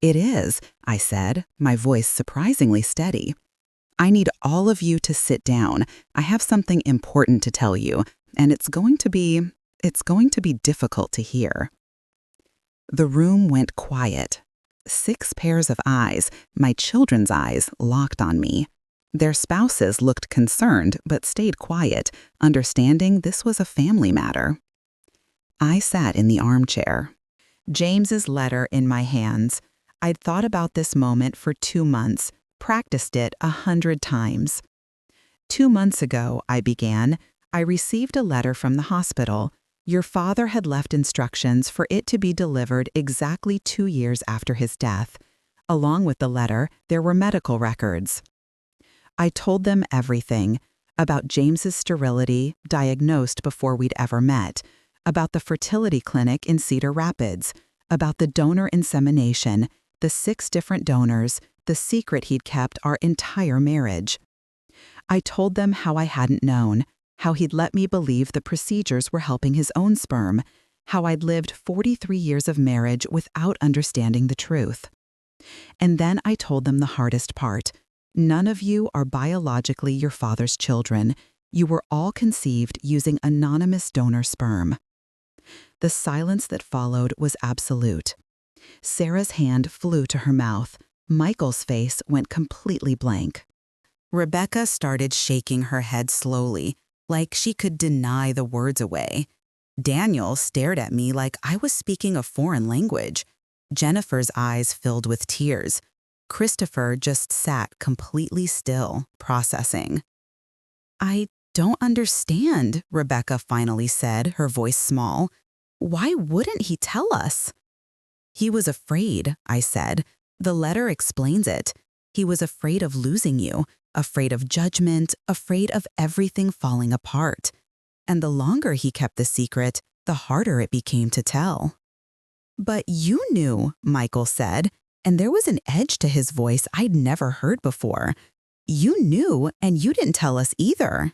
"It is," I said, my voice surprisingly steady. "I need all of you to sit down. I have something important to tell you, and it's going to be difficult to hear." The room went quiet. 6 pairs of eyes, my children's eyes, locked on me. Their spouses looked concerned but stayed quiet, understanding this was a family matter. I sat in the armchair, James's letter in my hands. I'd thought about this moment for 2 months, practiced it 100 times. 2 months ago, I began, I received a letter from the hospital. Your father had left instructions for it to be delivered exactly 2 years after his death. Along with the letter, there were medical records. I told them everything about James's sterility, diagnosed before we'd ever met, about the fertility clinic in Cedar Rapids, about the donor insemination, the 6 different donors, the secret he'd kept our entire marriage. I told them how I hadn't known, how he'd let me believe the procedures were helping his own sperm, how I'd lived 43 years of marriage without understanding the truth. And then I told them the hardest part. None of you are biologically your father's children. You were all conceived using anonymous donor sperm. The silence that followed was absolute. Sarah's hand flew to her mouth. Michael's face went completely blank. Rebecca started shaking her head slowly, like she could deny the words away. Daniel stared at me like I was speaking a foreign language. Jennifer's eyes filled with tears. Christopher just sat completely still, processing. I don't understand, Rebecca finally said, her voice small. Why wouldn't he tell us? He was afraid, I said. The letter explains it. He was afraid of losing you, afraid of judgment, afraid of everything falling apart. And the longer he kept the secret, the harder it became to tell. But you knew, Michael said, and there was an edge to his voice I'd never heard before. You knew, and you didn't tell us either.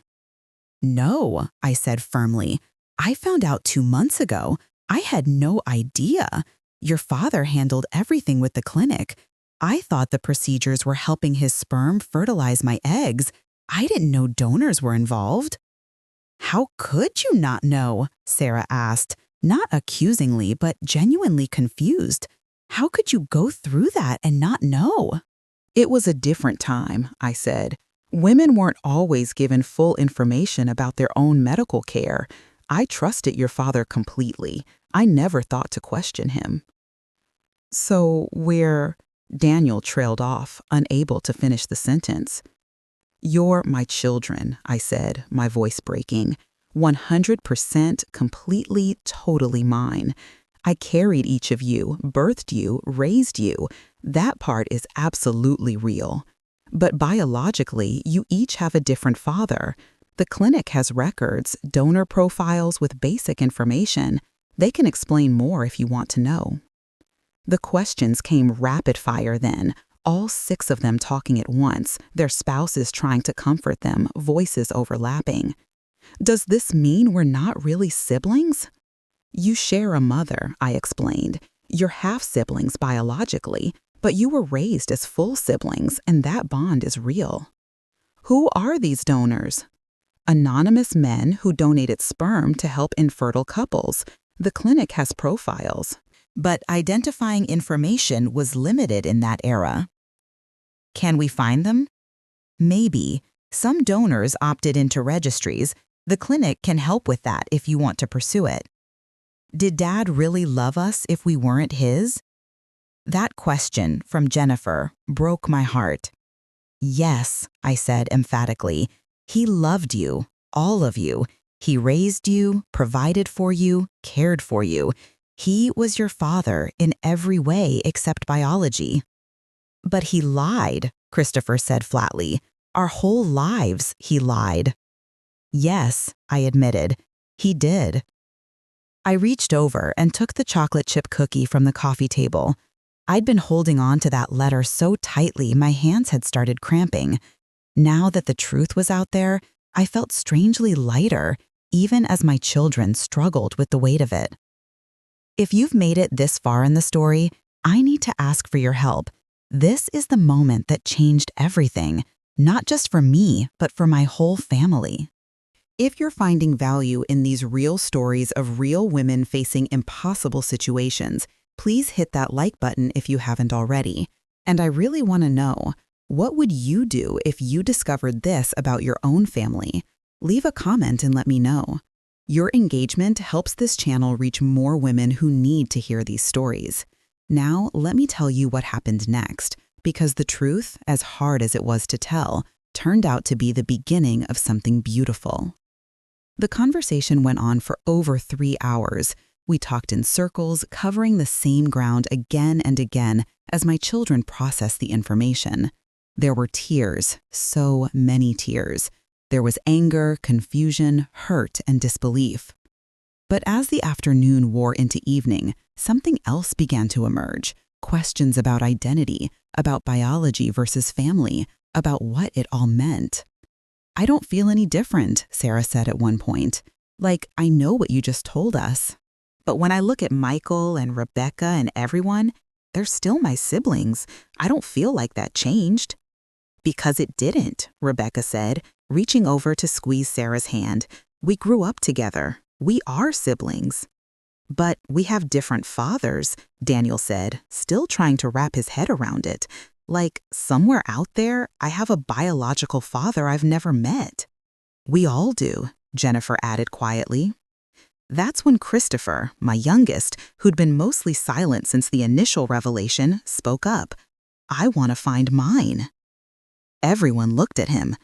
No, I said firmly. I found out 2 months ago. I had no idea. Your father handled everything with the clinic. I thought the procedures were helping his sperm fertilize my eggs. I didn't know donors were involved. How could you not know? Sarah asked, not accusingly, but genuinely confused. How could you go through that and not know? It was a different time, I said. Women weren't always given full information about their own medical care. I trusted your father completely. I never thought to question him. So Daniel trailed off, unable to finish the sentence. You're my children, I said, my voice breaking. 100% completely, totally mine. I carried each of you, birthed you, raised you. That part is absolutely real. But biologically, you each have a different father. The clinic has records, donor profiles with basic information. They can explain more if you want to know. The questions came rapid fire then, all 6 of them talking at once, their spouses trying to comfort them, voices overlapping. Does this mean we're not really siblings? You share a mother, I explained. You're half-siblings biologically, but you were raised as full siblings, and that bond is real. Who are these donors? Anonymous men who donated sperm to help infertile couples. The clinic has profiles. But identifying information was limited in that era. Can we find them? Maybe. Some donors opted into registries. The clinic can help with that if you want to pursue it. Did Dad really love us if we weren't his? That question from Jennifer broke my heart. Yes, I said emphatically. He loved you, all of you. He raised you, provided for you, cared for you. He was your father in every way except biology. But he lied, Christopher said flatly. Our whole lives he lied. Yes, I admitted. He did. I reached over and took the chocolate chip cookie from the coffee table. I'd been holding on to that letter so tightly my hands had started cramping. Now that the truth was out there, I felt strangely lighter, even as my children struggled with the weight of it. If you've made it this far in the story, I need to ask for your help. This is the moment that changed everything, not just for me, but for my whole family. If you're finding value in these real stories of real women facing impossible situations, please hit that like button if you haven't already. And I really want to know, what would you do if you discovered this about your own family? Leave a comment and let me know. Your engagement helps this channel reach more women who need to hear these stories. Now, let me tell you what happened next, because the truth, as hard as it was to tell, turned out to be the beginning of something beautiful. The conversation went on for over 3 hours. We talked in circles, covering the same ground again and again as my children processed the information. There were tears, so many tears. There was anger, confusion, hurt, and disbelief. But as the afternoon wore into evening, something else began to emerge. Questions about identity, about biology versus family, about what it all meant. I don't feel any different, Sarah said at one point. Like, I know what you just told us. But when I look at Michael and Rebecca and everyone, they're still my siblings. I don't feel like that changed. Because it didn't, Rebecca said, reaching over to squeeze Sarah's hand. We grew up together. We are siblings. But we have different fathers, Daniel said, still trying to wrap his head around it. Like, somewhere out there, I have a biological father I've never met. We all do, Jennifer added quietly. That's when Christopher, my youngest, who'd been mostly silent since the initial revelation, spoke up. I want to find mine. Everyone looked at him.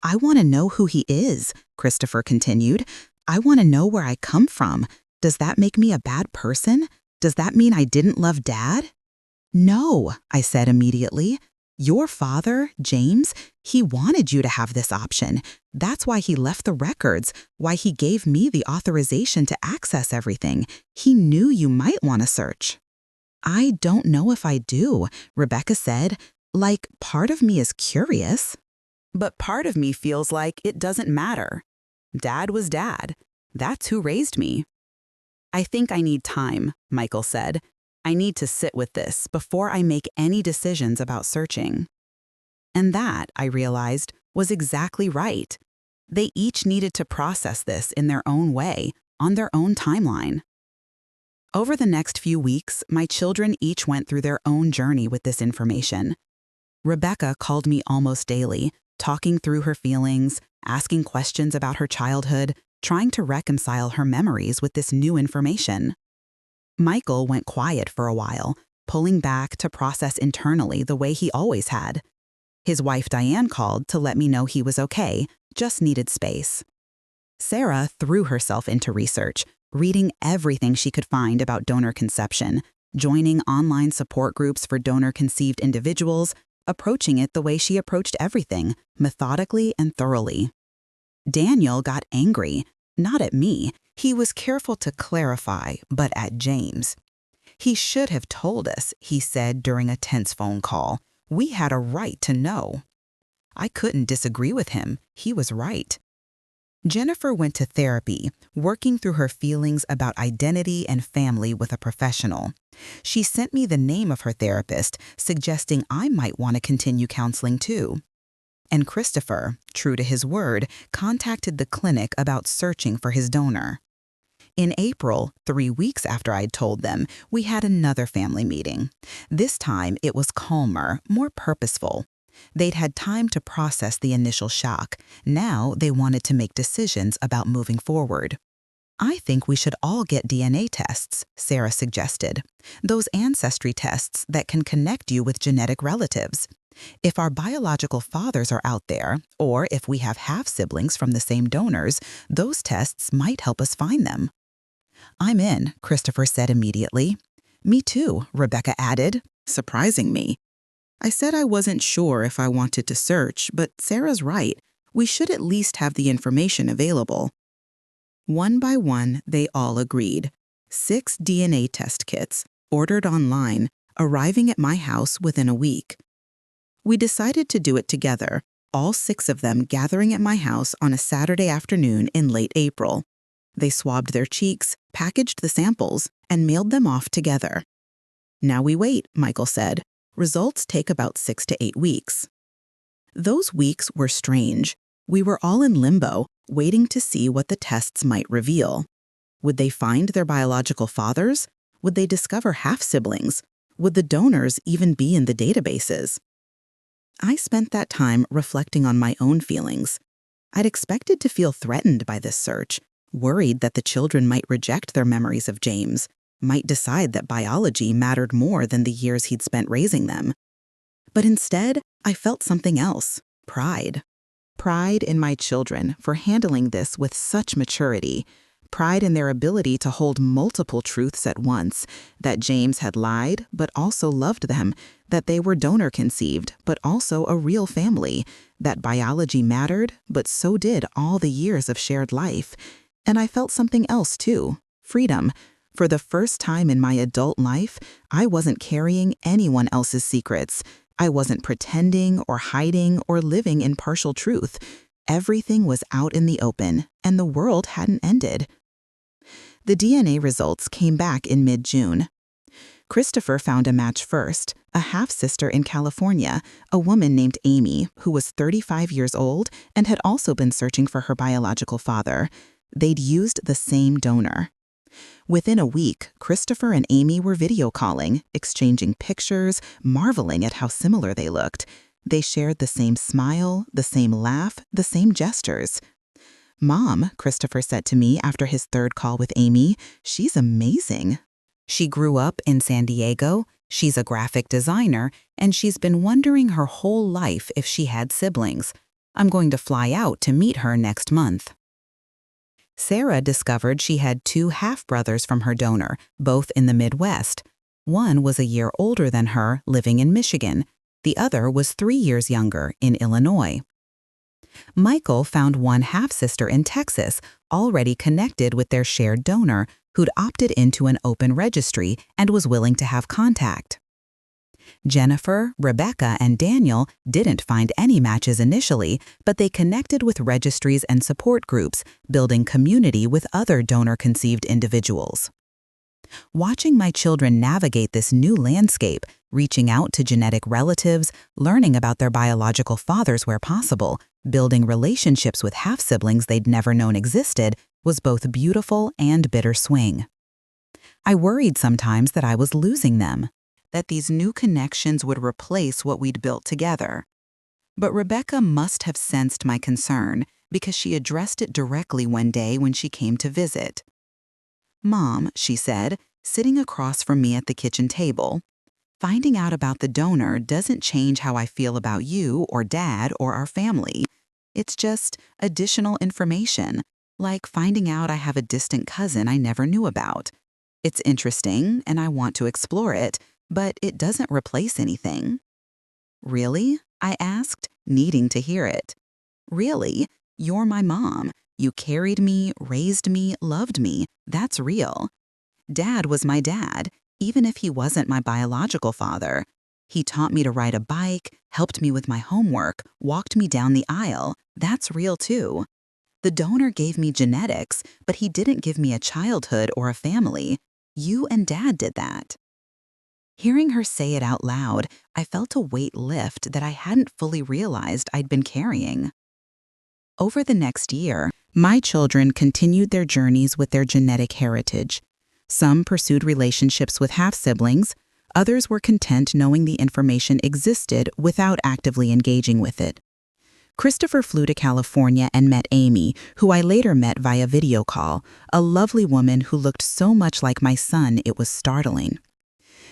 I want to know who he is, Christopher continued. I want to know where I come from. Does that make me a bad person? Does that mean I didn't love Dad? No, I said immediately. Your father, James, he wanted you to have this option. That's why he left the records, why he gave me the authorization to access everything. He knew you might want to search. I don't know if I do, Rebecca said. Like, part of me is curious. But part of me feels like it doesn't matter. Dad was Dad. That's who raised me. I think I need time, Michael said. I need to sit with this before I make any decisions about searching. And that, I realized, was exactly right. They each needed to process this in their own way, on their own timeline. Over the next few weeks, my children each went through their own journey with this information. Rebecca called me almost daily, talking through her feelings, asking questions about her childhood, trying to reconcile her memories with this new information. Michael went quiet for a while, pulling back to process internally the way he always had. His wife Diane called to let me know he was okay, just needed space. Sarah threw herself into research, reading everything she could find about donor conception, joining online support groups for donor-conceived individuals, approaching it the way she approached everything, methodically and thoroughly. Daniel got angry, not at me. He was careful to clarify, but at James. He should have told us, he said during a tense phone call. We had a right to know. I couldn't disagree with him. He was right. Jennifer went to therapy, working through her feelings about identity and family with a professional. She sent me the name of her therapist, suggesting I might want to continue counseling too. And Christopher, true to his word, contacted the clinic about searching for his donor. In April, 3 weeks after I'd told them, we had another family meeting. This time, it was calmer, more purposeful. They'd had time to process the initial shock. Now they wanted to make decisions about moving forward. I think we should all get DNA tests, Sarah suggested. Those ancestry tests that can connect you with genetic relatives. If our biological fathers are out there, or if we have half-siblings from the same donors, those tests might help us find them. I'm in, Christopher said immediately. Me too, Rebecca added, surprising me. I said I wasn't sure if I wanted to search, but Sarah's right. We should at least have the information available. One by one, they all agreed. 6 DNA test kits, ordered online, arriving at my house within a week. We decided to do it together, all 6 of them gathering at my house on a Saturday afternoon in late April. They swabbed their cheeks, packaged the samples, and mailed them off together. Now we wait, Michael said. Results take about 6 to 8 weeks. Those weeks were strange. We were all in limbo, waiting to see what the tests might reveal. Would they find their biological fathers? Would they discover half-siblings? Would the donors even be in the databases? I spent that time reflecting on my own feelings. I'd expected to feel threatened by this search, worried that the children might reject their memories of James, might decide that biology mattered more than the years he'd spent raising them. But instead, I felt something else, pride. Pride in my children for handling this with such maturity, pride in their ability to hold multiple truths at once, that James had lied but also loved them, that they were donor-conceived but also a real family, that biology mattered but so did all the years of shared life. And I felt something else too, freedom. For the first time in my adult life, I wasn't carrying anyone else's secrets. I wasn't pretending or hiding or living in partial truth. Everything was out in the open, and the world hadn't ended. The DNA results came back in mid-June. Christopher found a match first, a half-sister in California, a woman named Amy, who was 35 years old and had also been searching for her biological father. They'd used the same donor. Within a week, Christopher and Amy were video calling, exchanging pictures, marveling at how similar they looked. They shared the same smile, the same laugh, the same gestures. "Mom," Christopher said to me after his 3rd call with Amy, "she's amazing. She grew up in San Diego, she's a graphic designer, and she's been wondering her whole life if she had siblings. I'm going to fly out to meet her next month. Sarah discovered she had 2 half-brothers from her donor, both in the Midwest. One was a year older than her, living in Michigan. The other was 3 years younger, in Illinois. Michael found one half-sister in Texas, already connected with their shared donor, who'd opted into an open registry and was willing to have contact. Jennifer, Rebecca, and Daniel didn't find any matches initially, but they connected with registries and support groups, building community with other donor-conceived individuals. Watching my children navigate this new landscape, reaching out to genetic relatives, learning about their biological fathers where possible, building relationships with half-siblings they'd never known existed, was both beautiful and bittersweet. I worried sometimes that I was losing them, that these new connections would replace what we'd built together. But Rebecca must have sensed my concern because she addressed it directly one day when she came to visit. "Mom," she said, sitting across from me at the kitchen table, "finding out about the donor doesn't change how I feel about you or Dad or our family. It's just additional information, like finding out I have a distant cousin I never knew about. It's interesting and I want to explore it, but it doesn't replace anything." "Really?" I asked, needing to hear it. "Really? You're my mom. You carried me, raised me, loved me. That's real. Dad was my dad, even if he wasn't my biological father. He taught me to ride a bike, helped me with my homework, walked me down the aisle. That's real too. The donor gave me genetics, but he didn't give me a childhood or a family. You and Dad did that." Hearing her say it out loud, I felt a weight lift that I hadn't fully realized I'd been carrying. Over the next year, my children continued their journeys with their genetic heritage. Some pursued relationships with half-siblings, others were content knowing the information existed without actively engaging with it. Christopher flew to California and met Amy, who I later met via video call, a lovely woman who looked so much like my son it was startling.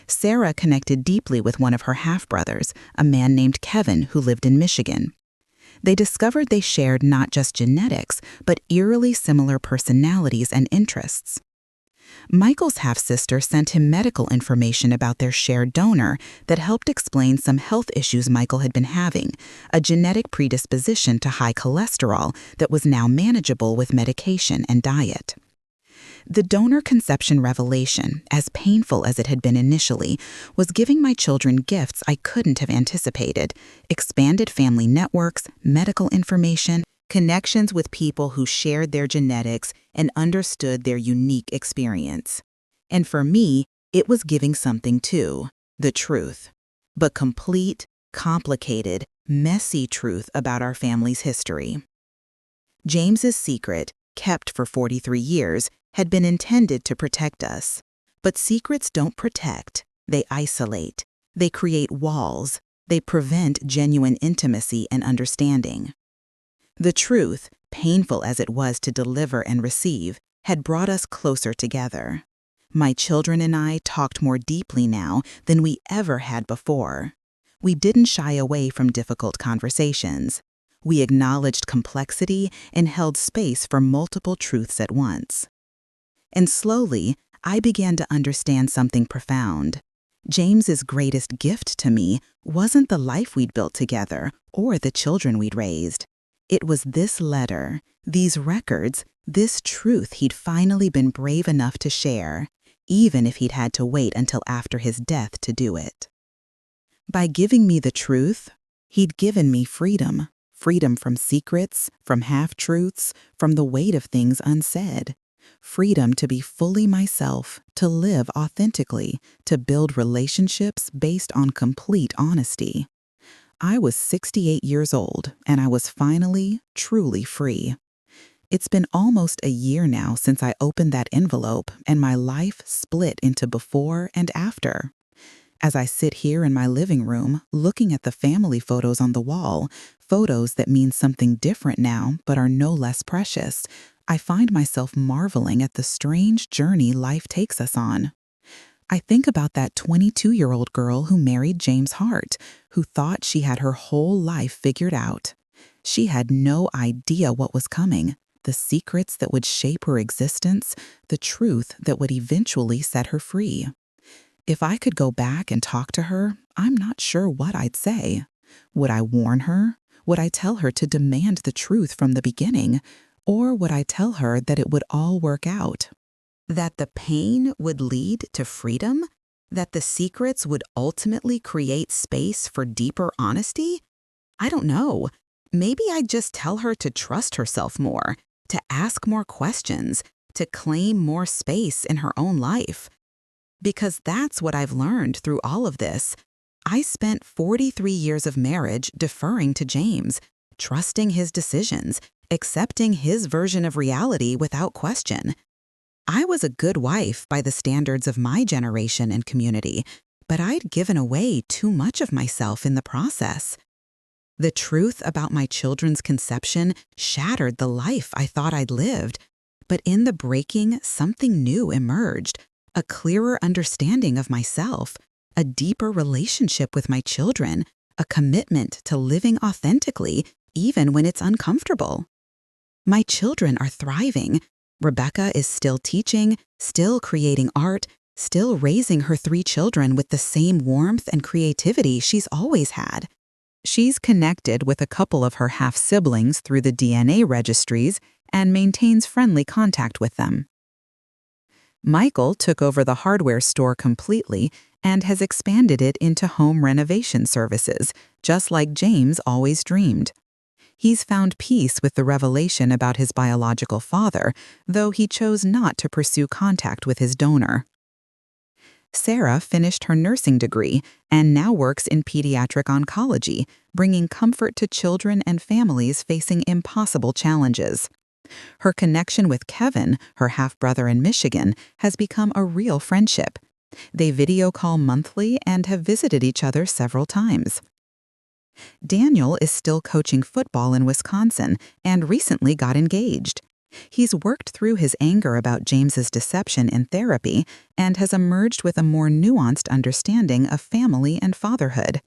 Sarah connected deeply with one of her half-brothers, a man named Kevin who lived in Michigan. They discovered they shared not just genetics, but eerily similar personalities and interests. Michael's half-sister sent him medical information about their shared donor that helped explain some health issues Michael had been having, a genetic predisposition to high cholesterol that was now manageable with medication and diet. The donor conception revelation, as painful as it had been initially, was giving my children gifts I couldn't have anticipated: expanded family networks, medical information, connections with people who shared their genetics and understood their unique experience. And for me, it was giving something too: the truth. But complete, complicated, messy truth about our family's history. James's secret, kept for 43 years, had been intended to protect us. But secrets don't protect, they isolate. They create walls. They prevent genuine intimacy and understanding. The truth, painful as it was to deliver and receive, had brought us closer together. My children and I talked more deeply now than we ever had before. We didn't shy away from difficult conversations. We acknowledged complexity and held space for multiple truths at once. And slowly, I began to understand something profound. James's greatest gift to me wasn't the life we'd built together or the children we'd raised. It was this letter, these records, this truth he'd finally been brave enough to share, even if he'd had to wait until after his death to do it. By giving me the truth, he'd given me freedom. Freedom from secrets, from half-truths, from the weight of things unsaid. Freedom to be fully myself, to live authentically, to build relationships based on complete honesty. I was 68 years old, and I was finally, truly free. It's been almost a year now since I opened that envelope, and my life split into before and after. As I sit here in my living room, looking at the family photos on the wall, photos that mean something different now but are no less precious, I find myself marveling at the strange journey life takes us on. I think about that 22-year-old girl who married James Hart, who thought she had her whole life figured out. She had no idea what was coming, the secrets that would shape her existence, the truth that would eventually set her free. If I could go back and talk to her, I'm not sure what I'd say. Would I warn her? Would I tell her to demand the truth from the beginning? Or would I tell her that it would all work out? That the pain would lead to freedom? That the secrets would ultimately create space for deeper honesty? I don't know. Maybe I'd just tell her to trust herself more, to ask more questions, to claim more space in her own life. Because that's what I've learned through all of this. I spent 43 years of marriage deferring to James, trusting his decisions, accepting his version of reality without question. I was a good wife by the standards of my generation and community, but I'd given away too much of myself in the process. The truth about my children's conception shattered the life I thought I'd lived, but in the breaking, something new emerged, a clearer understanding of myself, a deeper relationship with my children, a commitment to living authentically, even when it's uncomfortable. My children are thriving. Rebecca is still teaching, still creating art, still raising her 3 children with the same warmth and creativity she's always had. She's connected with a couple of her half-siblings through the DNA registries and maintains friendly contact with them. Michael took over the hardware store completely and has expanded it into home renovation services, just like James always dreamed. He's found peace with the revelation about his biological father, though he chose not to pursue contact with his donor. Sarah finished her nursing degree and now works in pediatric oncology, bringing comfort to children and families facing impossible challenges. Her connection with Kevin, her half-brother in Michigan, has become a real friendship. They video call monthly and have visited each other several times. Daniel is still coaching football in Wisconsin and recently got engaged. He's worked through his anger about James's deception in therapy and has emerged with a more nuanced understanding of family and fatherhood.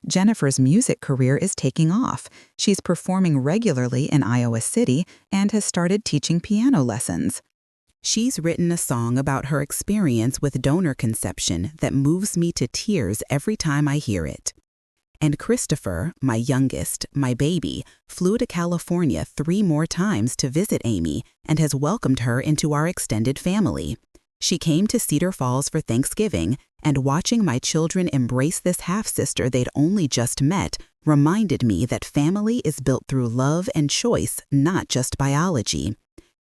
Jennifer's music career is taking off. She's performing regularly in Iowa City and has started teaching piano lessons. She's written a song about her experience with donor conception that moves me to tears every time I hear it. And Christopher, my youngest, my baby, flew to California 3 more times to visit Amy and has welcomed her into our extended family. She came to Cedar Falls for Thanksgiving, and watching my children embrace this half-sister they'd only just met reminded me that family is built through love and choice, not just biology.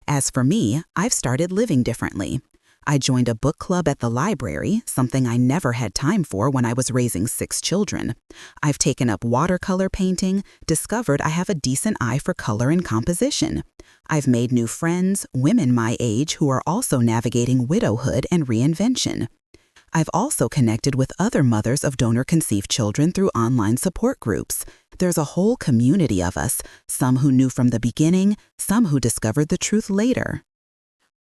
As for me, I've started living differently. I joined a book club at the library, something I never had time for when I was raising 6 children. I've taken up watercolor painting, discovered I have a decent eye for color and composition. I've made new friends, women my age who are also navigating widowhood and reinvention. I've also connected with other mothers of donor-conceived children through online support groups. There's a whole community of us, some who knew from the beginning, some who discovered the truth later.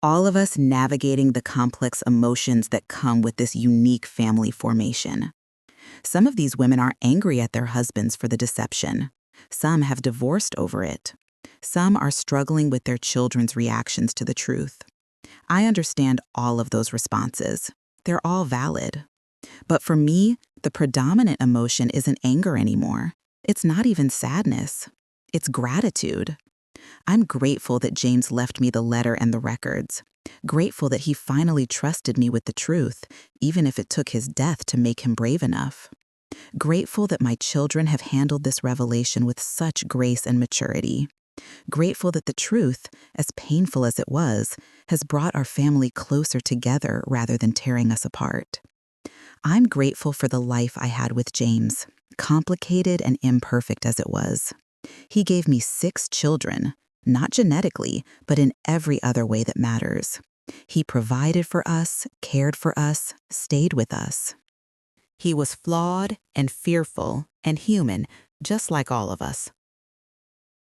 All of us navigating the complex emotions that come with this unique family formation. Some of these women are angry at their husbands for the deception. Some have divorced over it. Some are struggling with their children's reactions to the truth. I understand all of those responses. They're all valid. But for me, the predominant emotion isn't anger anymore. It's not even sadness. It's gratitude. I'm grateful that James left me the letter and the records. Grateful that he finally trusted me with the truth, even if it took his death to make him brave enough. Grateful that my children have handled this revelation with such grace and maturity. Grateful that the truth, as painful as it was, has brought our family closer together rather than tearing us apart. I'm grateful for the life I had with James, complicated and imperfect as it was. He gave me 6 children, not genetically, but in every other way that matters. He provided for us, cared for us, stayed with us. He was flawed and fearful and human, just like all of us.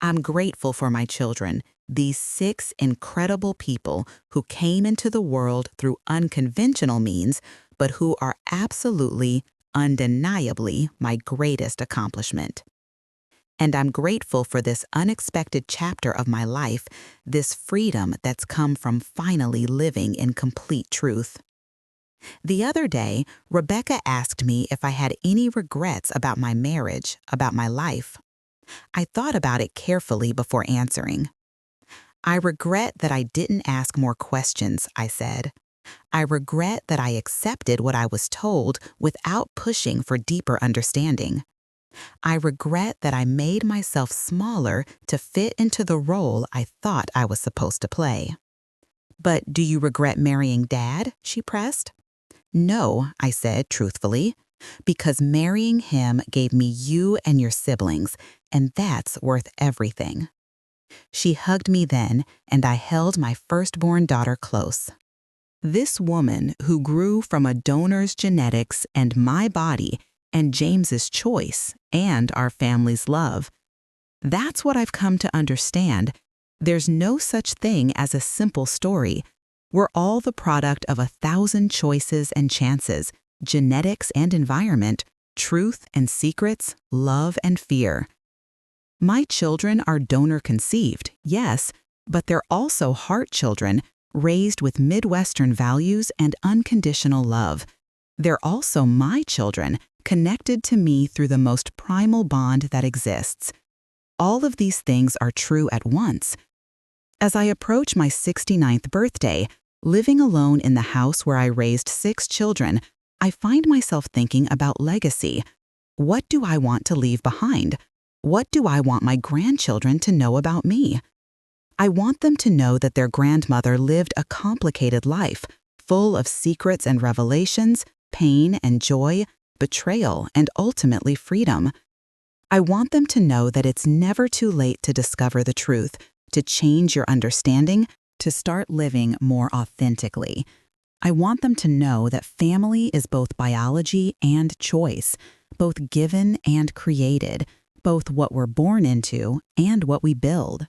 I'm grateful for my children, these 6 incredible people who came into the world through unconventional means, but who are absolutely, undeniably my greatest accomplishment. And I'm grateful for this unexpected chapter of my life, this freedom that's come from finally living in complete truth. The other day, Rebecca asked me if I had any regrets about my marriage, about my life. I thought about it carefully before answering. I regret that I didn't ask more questions, I said. I regret that I accepted what I was told without pushing for deeper understanding. I regret that I made myself smaller to fit into the role I thought I was supposed to play. But do you regret marrying Dad? She pressed. No, I said truthfully, because marrying him gave me you and your siblings, and that's worth everything. She hugged me then, and I held my firstborn daughter close. This woman who grew from a donor's genetics and my body and James's choice and our family's love. That's what I've come to understand. There's no such thing as a simple story. We're all the product of 1,000 choices and chances, genetics and environment, truth and secrets, love and fear. My children are donor-conceived, yes, but they're also heart children, raised with Midwestern values and unconditional love. They're also my children, connected to me through the most primal bond that exists. All of these things are true at once. As I approach my 69th birthday, living alone in the house where I raised 6 children, I find myself thinking about legacy. What do I want to leave behind? What do I want my grandchildren to know about me? I want them to know that their grandmother lived a complicated life, full of secrets and revelations, pain and joy, betrayal and ultimately freedom. I want them to know that it's never too late to discover the truth, to change your understanding, to start living more authentically. I want them to know that family is both biology and choice, both given and created, both what we're born into and what we build.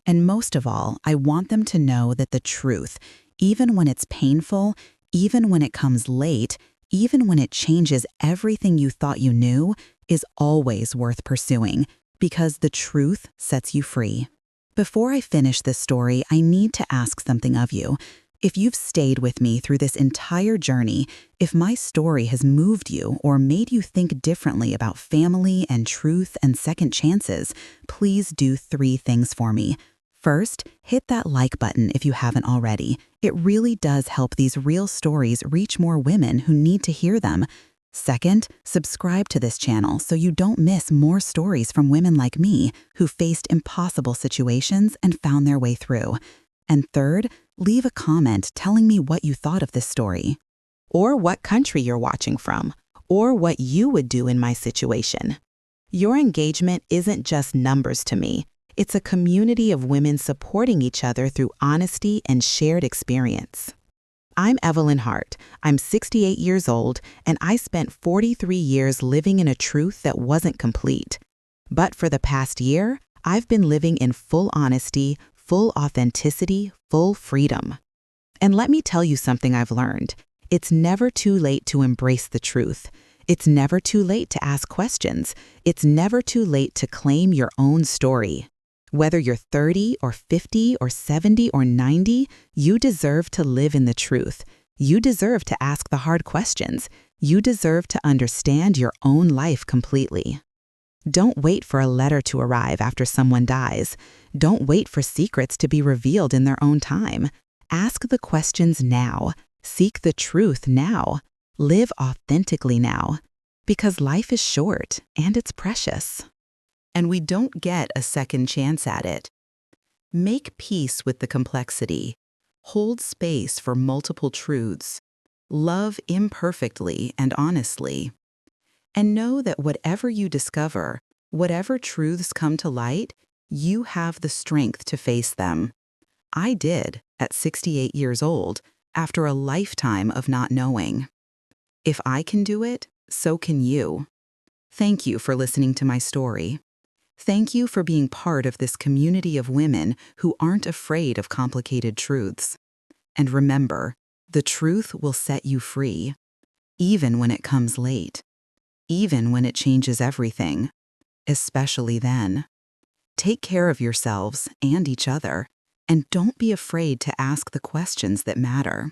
And most of all, I want them to know that the truth, even when it's painful, even when it comes late, even when it changes everything you thought you knew, is always worth pursuing, because the truth sets you free. Before I finish this story, I need to ask something of you. If you've stayed with me through this entire journey, if my story has moved you or made you think differently about family and truth and second chances, please do 3 things for me. First, hit that like button if you haven't already. It really does help these real stories reach more women who need to hear them. Second, subscribe to this channel so you don't miss more stories from women like me who faced impossible situations and found their way through. And third, leave a comment telling me what you thought of this story, or what country you're watching from, or what you would do in my situation. Your engagement isn't just numbers to me. It's a community of women supporting each other through honesty and shared experience. I'm Evelyn Hart. I'm 68 years old, and I spent 43 years living in a truth that wasn't complete. But for the past year, I've been living in full honesty, full authenticity, full freedom. And let me tell you something I've learned. It's never too late to embrace the truth. It's never too late to ask questions. It's never too late to claim your own story. Whether you're 30 or 50 or 70 or 90, you deserve to live in the truth. You deserve to ask the hard questions. You deserve to understand your own life completely. Don't wait for a letter to arrive after someone dies. Don't wait for secrets to be revealed in their own time. Ask the questions now. Seek the truth now. Live authentically now. Because life is short and it's precious. And we don't get a second chance at it. Make peace with the complexity. Hold space for multiple truths. Love imperfectly and honestly. And know that whatever you discover, whatever truths come to light, you have the strength to face them. I did at 68 years old, after a lifetime of not knowing. If I can do it, so can you. Thank you for listening to my story. Thank you for being part of this community of women who aren't afraid of complicated truths. And remember, the truth will set you free, even when it comes late. Even when it changes everything. especially then. Take care of yourselves and each other, and don't be afraid to ask the questions that matter.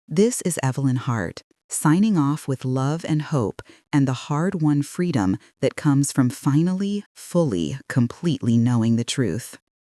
This is Evelyn Hart, signing off with love and hope and the hard-won freedom that comes from finally, fully, completely knowing the truth.